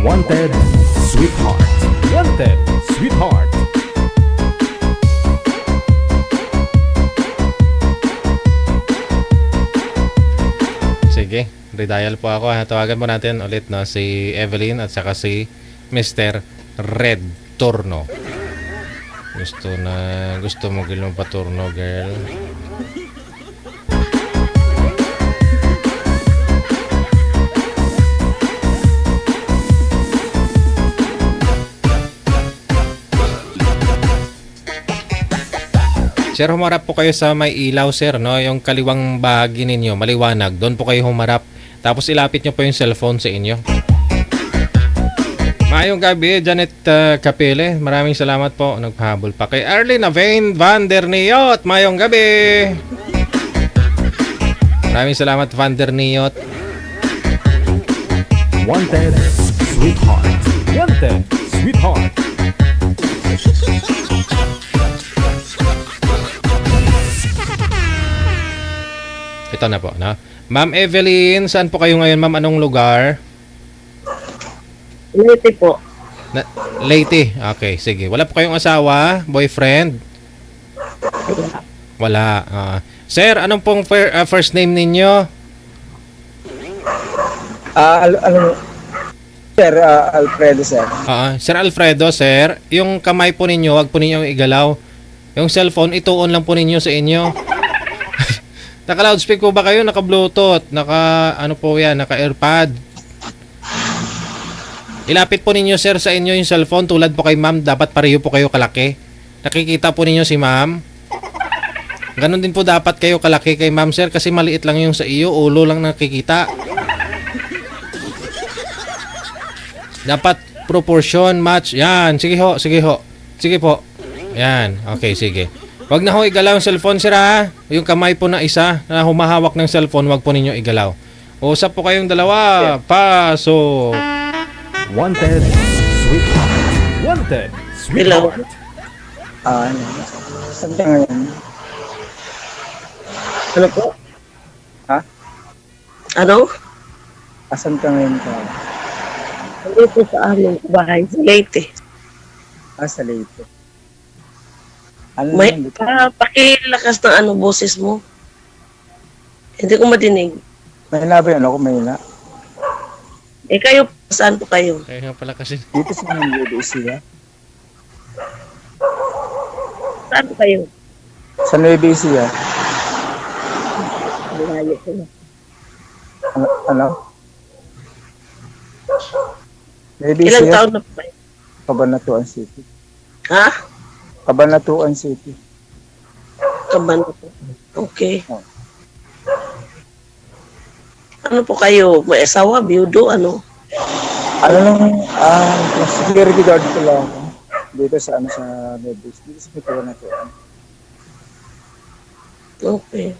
Wanted, sweetheart. Wanted, sweetheart. Sige, redial po ako. Tawagan po natin ulit na si Evelyn at saka si Mr. Red Torno. Gusto mo gilong paturno, girl. Sir, humarap po kayo sa may ilaw, sir, no? Yung kaliwang bahagi ninyo, maliwanag. Doon po kayo humarap Tapos ilapit nyo po yung cellphone sa inyo. Maayong gabi, Janet Capile. Maraming salamat po. Nagpahabol pa kay Arlene Avain Van der Niot. Maayong gabi. Maraming salamat, Van der Niot. Wanted, sweetheart. Wanted, sweetheart. Ito na po, no? Ma'am Evelyn, saan po kayo ngayon, ma'am? Anong lugar? Leyte po. Leyte. Okay, sige. Wala po kayong asawa, boyfriend? Wala. Sir, anong pong first name ninyo? Sir, Alfredo, sir. Sir Alfredo, sir, yung kamay po ninyo, wag po ninyo igalaw. Yung cellphone, ituon lang po ninyo sa inyo. Naka-loudspeaker po ba kayo? Naka-bluetooth? Ano po yan? Naka-airpod? Ilapit po ninyo, sir, sa inyo yung cellphone. Tulad po kay ma'am, dapat pareho po kayo kalaki. Nakikita po ninyo si ma'am. Ganon din po dapat kayo kalaki kay ma'am, sir, kasi maliit lang yung sa iyo. Ulo lang nakikita. Dapat proportion, match. Yan, sige ho, sige ho. Sige po. Yan, okay, sige. Wag na ho igalaw yung cellphone, sir, ha? Yung kamay po na isa na humahawak ng cellphone, wag po ninyo igalaw. Usap po kayong dalawa. Paso. Wanted, sweetheart. Wanted, sweetheart. Saan ka ngayon? Ano po? Ha? Ano? Asan ka ngayon ka? Dito sa aming bahay, sa Leyte. Sa Leyte. Ano May naman dito? pakilakas ng boses mo. Hindi ko madinig. Mahina ba yun? Ako mahina. Kayo, saan po kayo? Kaya nga pala kasi. Dito sa mga Nueva Saan po kayo? Sa Nueva Ecija. Malayo ko na. Ano? Nueva Ilang Ecija? taon na po kayo? Cabanatuan City. Ha? Cabanatuan City. Cabanatuan. Okay. Ano po kayo? May asawa, biyudo, ano? Ano lang, security guard ko lang ako. Dito sa sa Medis. Dito sa Cabanatuan. Okay.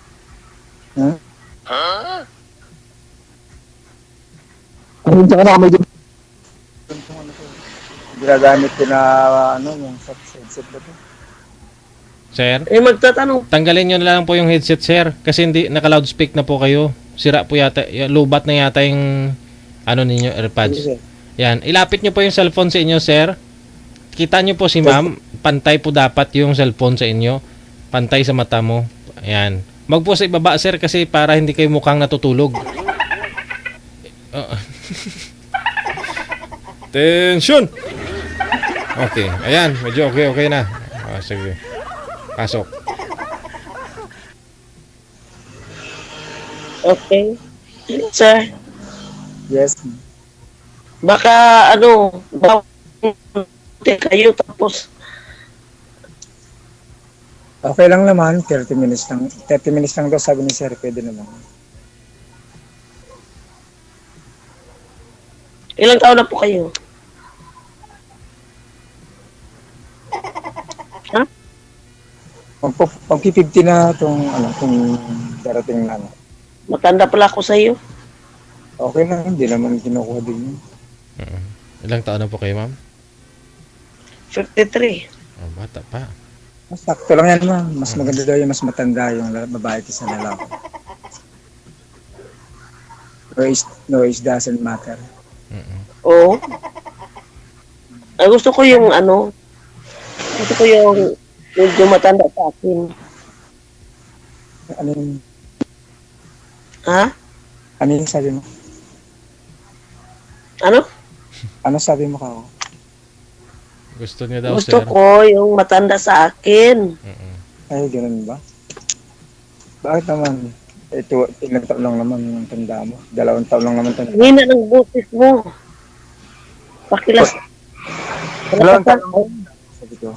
Ano ka na medyo ginagamit ko na yung headset ba ito? Sir? Magtatanong. Tanggalin nyo na lang po yung headset, sir. Kasi hindi, naka-loudspeak na po kayo. Sira po yata, lubat na yata yung ninyo, AirPods. Yan, ilapit nyo po yung cellphone sa inyo, sir. Kita nyo po si ma'am, pantay po dapat yung cellphone sa inyo. Pantay sa mata mo. Ayan. Wag po sa ibaba, sir, kasi para hindi kayo mukhang natutulog. Tension! Okay, ayan, medyo okay na. Sige. Pasok. Okay. Sir, Yes. baka kayo tapos Okay lang naman, 30 minutes lang. 30 minutes lang daw sabi ni Sir, pwede naman. ilang taon na po kayo? Ha? Pag-50 na itong kung darating na Matanda pala ako sa iyo. Okay lang, hindi naman kinukuha din yun. Ilang taon na po kayo, ma'am? 53. Oh, bata pa. Sakto lang yan, ma'am. Mas maganda daw yung mas matanda yung babae kaysa lalaki. No age doesn't matter. Oo. Gusto ko yung gusto ko yung medyo matanda sa akin. Ano yung, Ha? ano yung sabi mo? Ano? Ano sabi mo ka? Gusto niya daw, Gusto sir. ko yung matanda sa akin. Ay, ganun ba? Bakit naman? Ito, ilang taon lang naman yung tanda mo. 2 taon lang naman tanda. Hina ng boses mo. Pakilas. 2 taon lang. Sabi ko.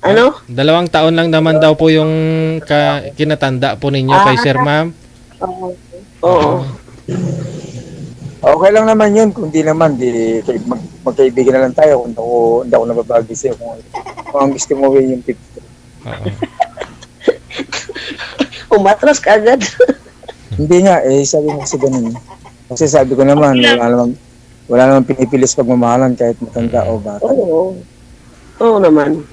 Ano? 2 taon lang naman daw po yung kinatanda po ninyo kay Sir, ma'am. Oo. Okay lang naman yun. Kung di naman, magkaibigan na lang tayo. Kung hindi ako nababagi sa'yo. Kung ang gusto mo yung 50. Oo. Umatras ka agad. Hindi nga, sabi mo kasi ganun. Kasi sabi ko naman, wala naman pinipilis pagmamahalan kahit matanda o bata. Oo naman.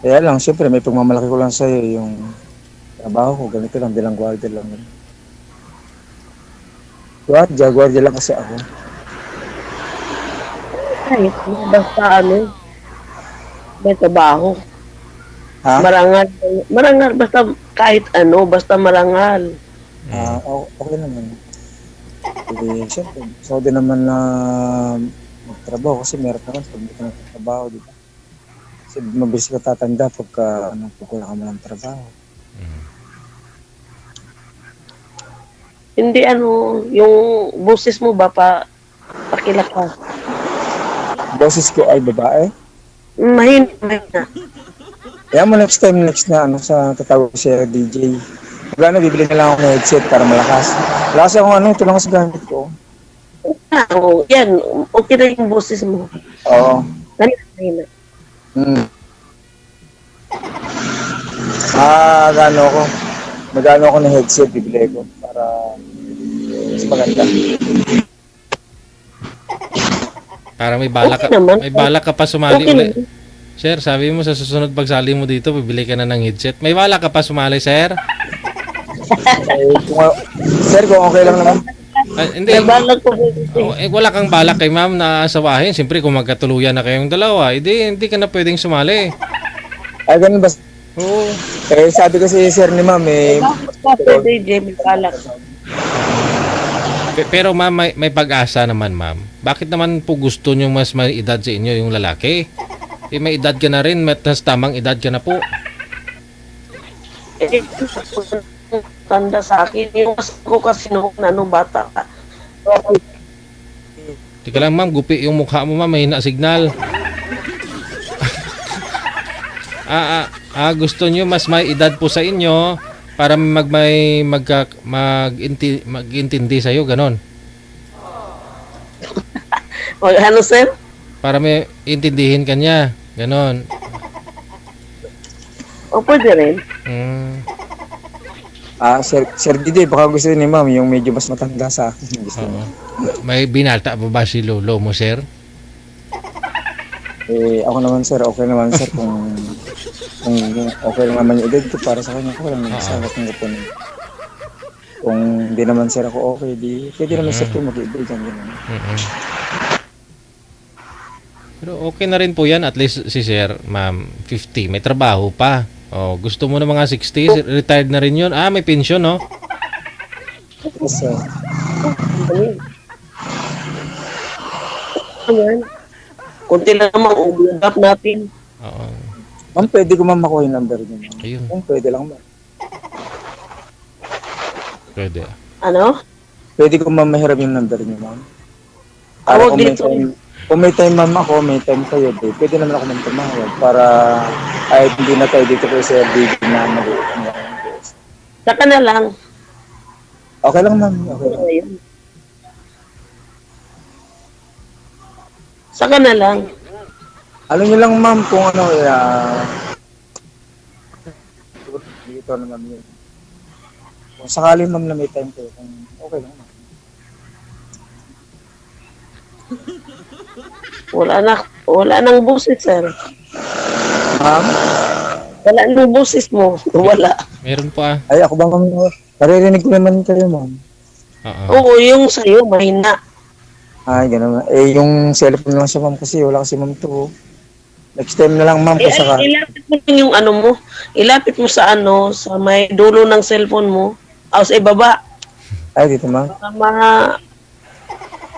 Kaya lang, siyempre, may pagmamalaki ko lang sa'yo yung trabaho ko. Ganito lang, bilang gwardiya lang. Gwardiya lang kasi ako. Kahit basta ano, may trabaho. Ha? Marangal, basta kahit ano, basta marangal. Okay naman. Siyempre, so din naman na magtrabaho kasi meron naman pag hindi ka nagtatrabaho, di ba? Kasi mabilis ka tatanda pag wala ka man ng trabaho. Hindi yung boses mo ba pakilaka? Boses ko ay babae? Mahina. Kaya mo next na sa tatawag siya DJ. Wala na, bibili na lang ako ng headset para malakas. Wala kasi akong ito lang sa gamit ko. Yan, okay na yung boses mo. Oo. Mahina. Magano ako ng headset, bibili ko para mas maganda. Para may balak ka pa sumali ulit. Sir, sabi mo sa susunod pagsali mo dito, bibili ka na ng headset. May balak ka pa sumali, sir? Sir, kung okay lang naman. Hindi. Wala kang balak kay ma'am na asawahin. Siyempre, kung magkatuluyan na kayong dalawa, hindi ka na pwedeng sumali. Ay, ganun ba? Oo. Sabi ko si sir ni ma'am, Pero ma'am, may pag-asa naman, ma'am. Bakit naman po gusto nyo mas may edad sa inyo yung lalaki? May edad ka na rin, mas tamang edad ka na po. Tanda sa akin, yung ko kasi nung bata ka. Tika lang, ma'am, gupi yung mukha mo, ma'am, may signal. Gusto nyo mas may edad po sa inyo para mag-intindi sa'yo, ganon. Ano, sir? Para may intindihin kanya, ganon. O, pwede rin. Sir DJ, baka gusto ni ma'am yung medyo mas matanda sa akin. Gusto niya. May binata pa ba si lolo mo, sir? Ako naman, sir. Okay naman, sir. Kung okay lang naman yung edad ko para sa kanya, ko lang nagsasagot ng kapon. Kung hindi naman, sir, ako okay, pwede naman, sir, kung mag-ibig. Pero okay na rin po yan. At least si sir, ma'am, 50. May trabaho pa. Gusto mo na mga 60? Retired na rin yun. May pension, no? Yes, sir. Ayan. Kunti lang naman ubulagap natin. Oo. Ma'am, pwede ko makuha yung number niyo. Ayun. Kung pwede lang, ma'am. Pwede. Ano? Pwede ko mahiram yung number niyo, ma'am. Ako dito. Kung may time, ma'am, ako, may time kayo, pwede naman ako tumawag para ay hindi na tayo dito kay Sir DJ na mag-uusap. Saka na lang. Okay lang, ma'am. Okay lang. Saka na lang. Alam niyo lang, ma'am, kung ano, dito naman yun. Kung sakali, ma'am, na may time kayo, kung okay lang, ma'am. Wala nang boses, sir. Ma'am? Wala nang boses mo. Wala. Meron pa. Ay, ako bang naririnig ko naman kayo, ma'am. Oo, yung sa'yo, mahina. Ay, gano'n. Yung cellphone lang siya, ma'am, kasi wala kasi, ma'am, to. Next time na lang, ma'am, kung saka. Ilapit mo lang yung ano mo. Ilapit mo sa sa may dulo ng cellphone mo. Sa ibaba. Ay, dito, ma'am. Para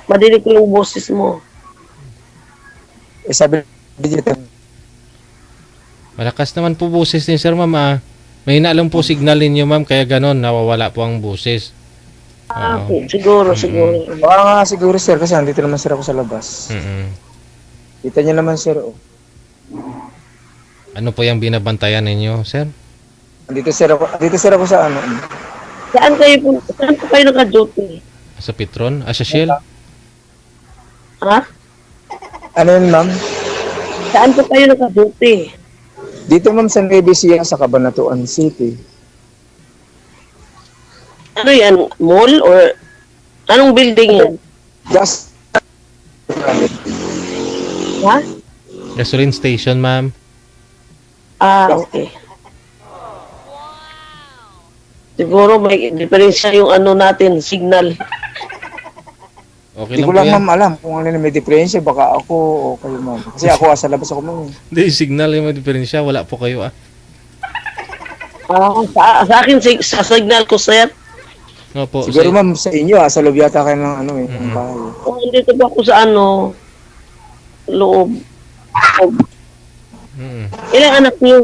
madinig ko yung boses mo. Sabi dito. Malakas naman po boses ni sir, ma'am. May lang po signal ninyo, ma'am, kaya ganon, nawawala po ang boses. Okay, siguro. Baka nga siguro, sir, kasi nandito naman, sir, ako sa labas. Kita niyo naman, sir, Ano po yung binabantayan ninyo, sir? Dito sir ako sa ano. Saan po kayo naka-duty? Sa Petron? Sa Shell? Ha? Ano yun, ma'am? Saan po kayo naka-duty? Dito, ma'am, sa Nueva Ecija, sa Cabanatuan City. Ano yan? Mall or anong building yan? Just Ha? Gasoline station, ma'am. Okay. Siguro may diferensya yung ano natin, signal. Okay Hindi lang ko po lang, yan. ma'am, alam kung ano na may diferensya. Baka ako o kayo, ma'am. Kasi ako, sa labas ako, ma'am. Hindi, signal yung may diferensya. Wala po kayo, Sa akin, sa signal ko, sir. Opo. Siguro, ma'am, sa inyo, sa loob yata kayo ng ano eh. Ng bahay. Dito po ako sa ano, loob. Ilang anak niyo?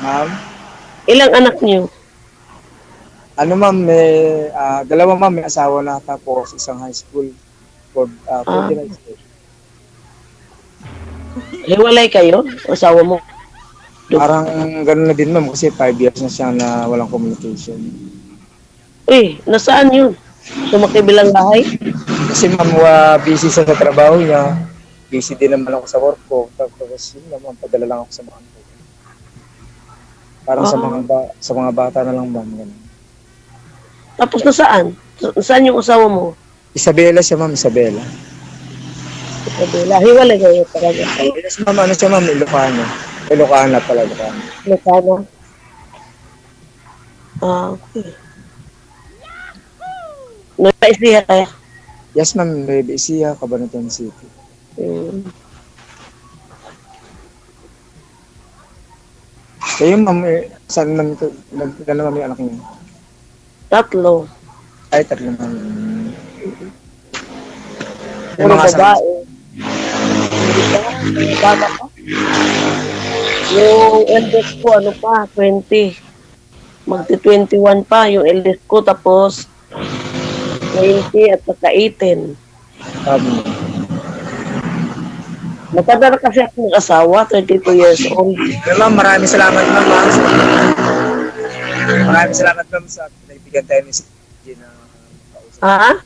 Ma'am? Ilang anak niyo? Ano, ma'am, may dalawa, ma'am, may asawa na, tapos isang high school for high school. Hiwalay kayo? Asawa mo? Parang gano'n na din, ma'am, kasi 5 years na siya na walang communication. Nasaan yun? Sa makibilang bahay? Kasi, ma'am, busy siya sa trabaho niya. Busy din naman ako sa work ko. Tapos, yun naman, padala lang ako sa mga anak ko. Parang sa mga bata na lang, ma'am. Ganun. Tapos nasaan? Nasaan yung asawa mo? Isabela siya, ma'am, Isabela. Isabela. Hiwalay kayo talaga. Yes, ma'am, ano siya, ma'am, Ilocano. Ilocana pala, Ilocano. Ilocano? Okay. Nagpaisiya kaya? Yes, ma'am, Nueva Ecija, Cabanatuan City. Kayo, ma'am, saan man nagdala ma'am yung anak niyo? 3. Ay, 3 ma'am. Yung mga babae. Bata pa. Yung eldest ko, 20. Magti-21 pa yung eldest ko, tapos 20 at saka 18. Matanda na kasi ako ng asawa, 32 years old. Ma'am, maraming salamat, ma'am. Maraming salamat, ma'am, sa pinagbigyan tayo ni Sir DJ na mag-usap.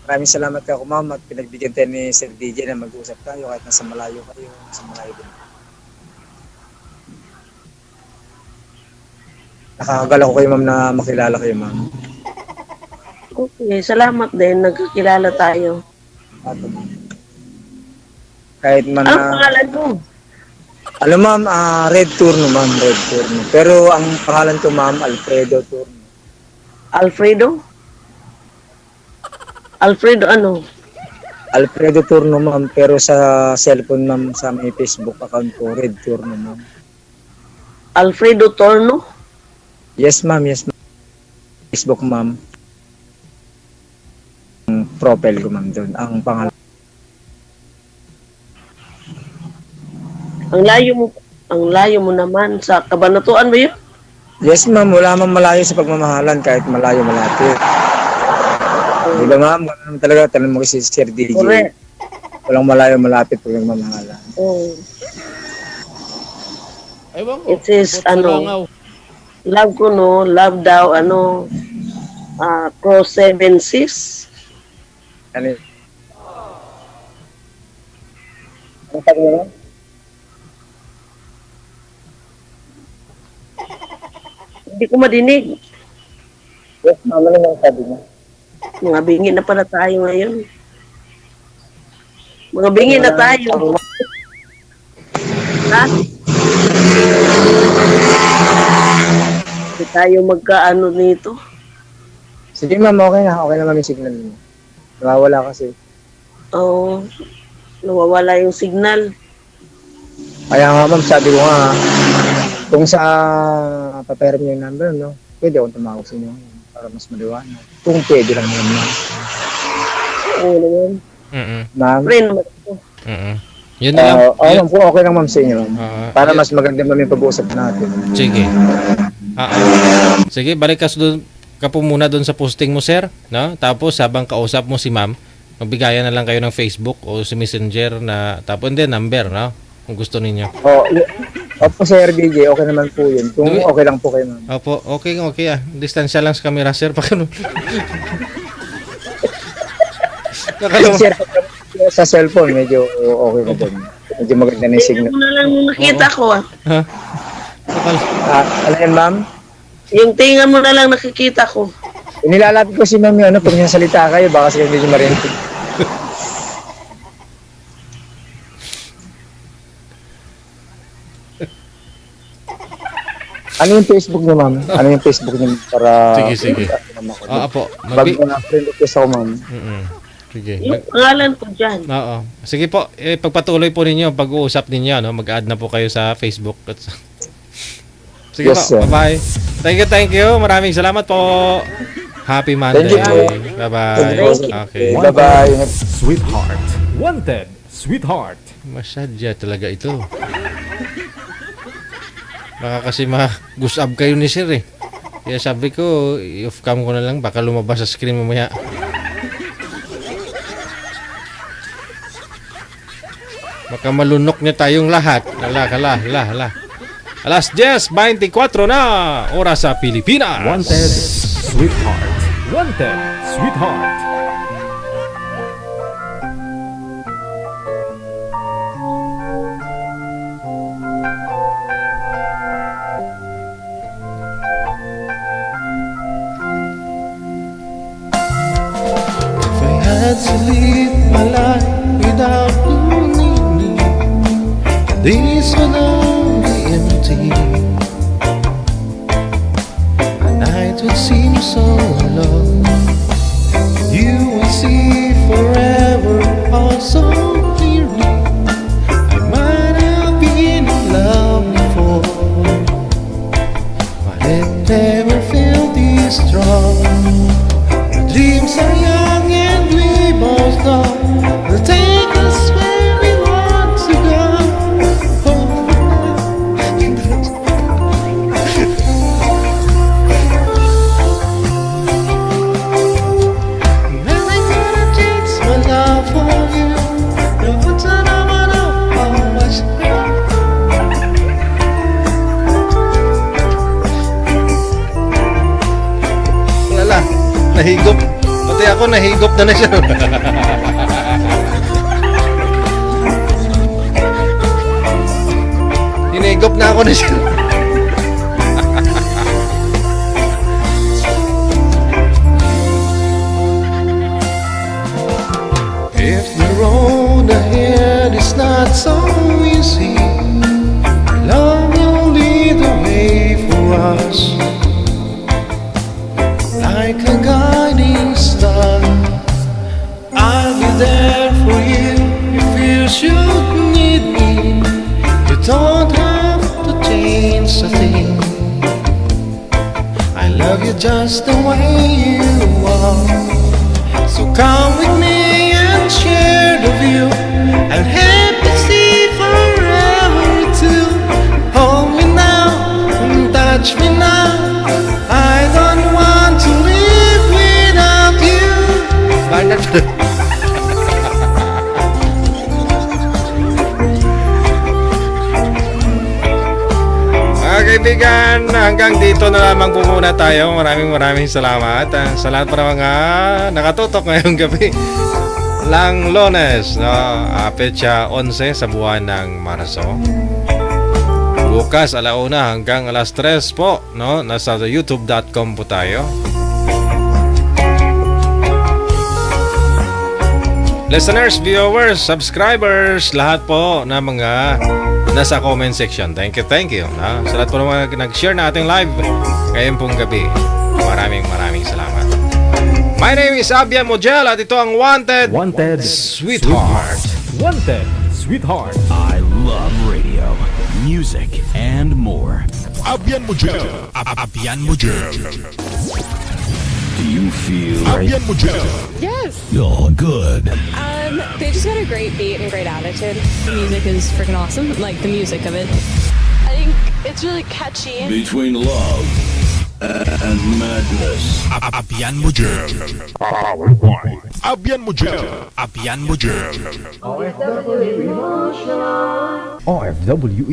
Maraming salamat ako, ma'am, at pinagbigyan tayo ni Sir DJ na mag-usap tayo kahit nasa malayo kayo, nasa malayo din. Nakakagala ko kayo, ma'am, na makilala kayo, ma'am. Okay, salamat din. Nagkakilala tayo. Kahit man Anong pangalan mo? Alam, ma'am, Red Turno, ma'am, Red Turno. Pero ang pangalan ko, ma'am, Alfredo Turno. Alfredo? Alfredo ano? Alfredo Turno, ma'am, pero sa cellphone, ma'am, sa may Facebook account ko, Red Turno, ma'am. Alfredo Torno? Yes, ma'am, yes, ma'am. Facebook, ma'am. Ang profile ko, ma'am, doon. Ang pangalan. Ang layo mo naman sa Cabanatuan ba yun? Yes, ma'am, wala mang malayo sa pagmamahalan kahit malayo malapit. Di ba, ma'am? Wala naman talaga, tanong mo kasi Sir DJ. Correct. Walang malayo malapit pag nagmamahalan. It is, love ko, no? Love daw, Pro 76. Ano yun? Ano sabi mo? Hindi ko madinig. Yes, ma'am, ano yung sabi mo? Mga bingi na pala tayo ngayon. Mga bingi na tayo. Ha? Hindi tayo magkaano nito. Sige, ma'am, okay na. Okay na, ma'am, yung signal mo. Nawawala kasi. Oo. Nawawala yung signal. Kaya nga, ma'am, sabi ko nga, kung sa paperam niyo yung number, no, pwede akong tumawag sa inyo para mas maliwanag. Kung pwede lang naman, ma'am. Oo naman. Ma'am? Friend naman ito. Yun na lang. Ma'am, kung okay lang, ma'am, sa inyo. Para mas maganda, ma'am, yung pag-uusap natin. Sige. Sige, balik ka po muna doon sa posting mo, sir. No? Tapos, habang kausap mo si ma'am, magbigayan na lang kayo ng Facebook o si Messenger na, tapos din, number, no? Kung gusto ninyo. Opo, Sir DJ, okay naman po yun. Kung okay lang po kayo, ma'am. Opo, okay ah. Distansya lang sa camera, sir. Sir, sa cellphone, medyo okay na din. Medyo maganda na yung signal. Tingnan mo na lang nakita ko Ha? Ano yan, ma'am? Yung tinga mo na lang nakikita ko. Inilalapit ko si ma'am yung pag nasalita kayo, baka kasi hindi nyo marinig. Ano yung Facebook niyo, ma'am? Ano yung Facebook niyo para... Sige. Apo. Bago na friend request ako, ma'am. Sige. Yung pangalan ko dyan. Oo. Sige po, pagpatuloy po ninyo, pag-uusap ninyo, no? Mag-add na po kayo sa Facebook. Sige Yes, po, sir. bye-bye. Thank you. Maraming salamat po. Happy Monday. Thank you. Bye-bye. Okay. Bye-bye. Sweetheart. Wanted, sweetheart. Masadya talaga ito. Baka kasi mag-gusab kayo ni sir eh. Kaya sabi ko, i-off cam ko na lang, baka lumabas sa screen mamaya. Baka malunok niya tayong lahat. Hala. Alas 10:24 na, oras sa Pilipinas. Wanted, sweetheart. Wanted, sweetheart. If I had to live my life without you, this would all be empty. The night would seem so long. You would see forever also clearly. I might have been in love before, but it never felt this strong. Our dreams are young and we both know they'll take us where we want to go. Never gonna change my love for you. No one's gonna know how much Lala, nahigop. Pati ako nahigop na siya. Hinigop na ako na siya. If the road ahead is not so easy, love will lead the way for us. Like a guiding star, I'll be there for you if you should need me. You don't have to change a thing. I love you just the way you are. So come with me and share the view, and happy see forever too. Hold me now and touch me now. I don't want to live without you. Mga kaibigan, hanggang dito na lamang po muna tayo. Maraming salamat sa lahat para mga nakatutok ngayong gabi lang Lunes, no? Petsa 11 sa buwan ng Marso. Bukas alauna hanggang alas 3 po, no? Nasa youtube.com po tayo. Listeners, viewers, subscribers, lahat po na mga nasa comment section. Thank you. No? Sa lahat po na mga nag-share na ating live ngayon pong gabi. Maraming salamat. My name is Abian Mojel at ito ang Wanted Sweetheart. Wanted, sweetheart. I love radio, music, and more. Abian Mojel. Abian Mojel. Do you feel Abian Mojel. Yes. you're good? They just got a great beat and great attitude. The music is freaking awesome. Like the music of it. I think it's really catchy. Between love and madness. Abian mo dyan. Powered by Abian mo dyan. Abian mo dyan. OFW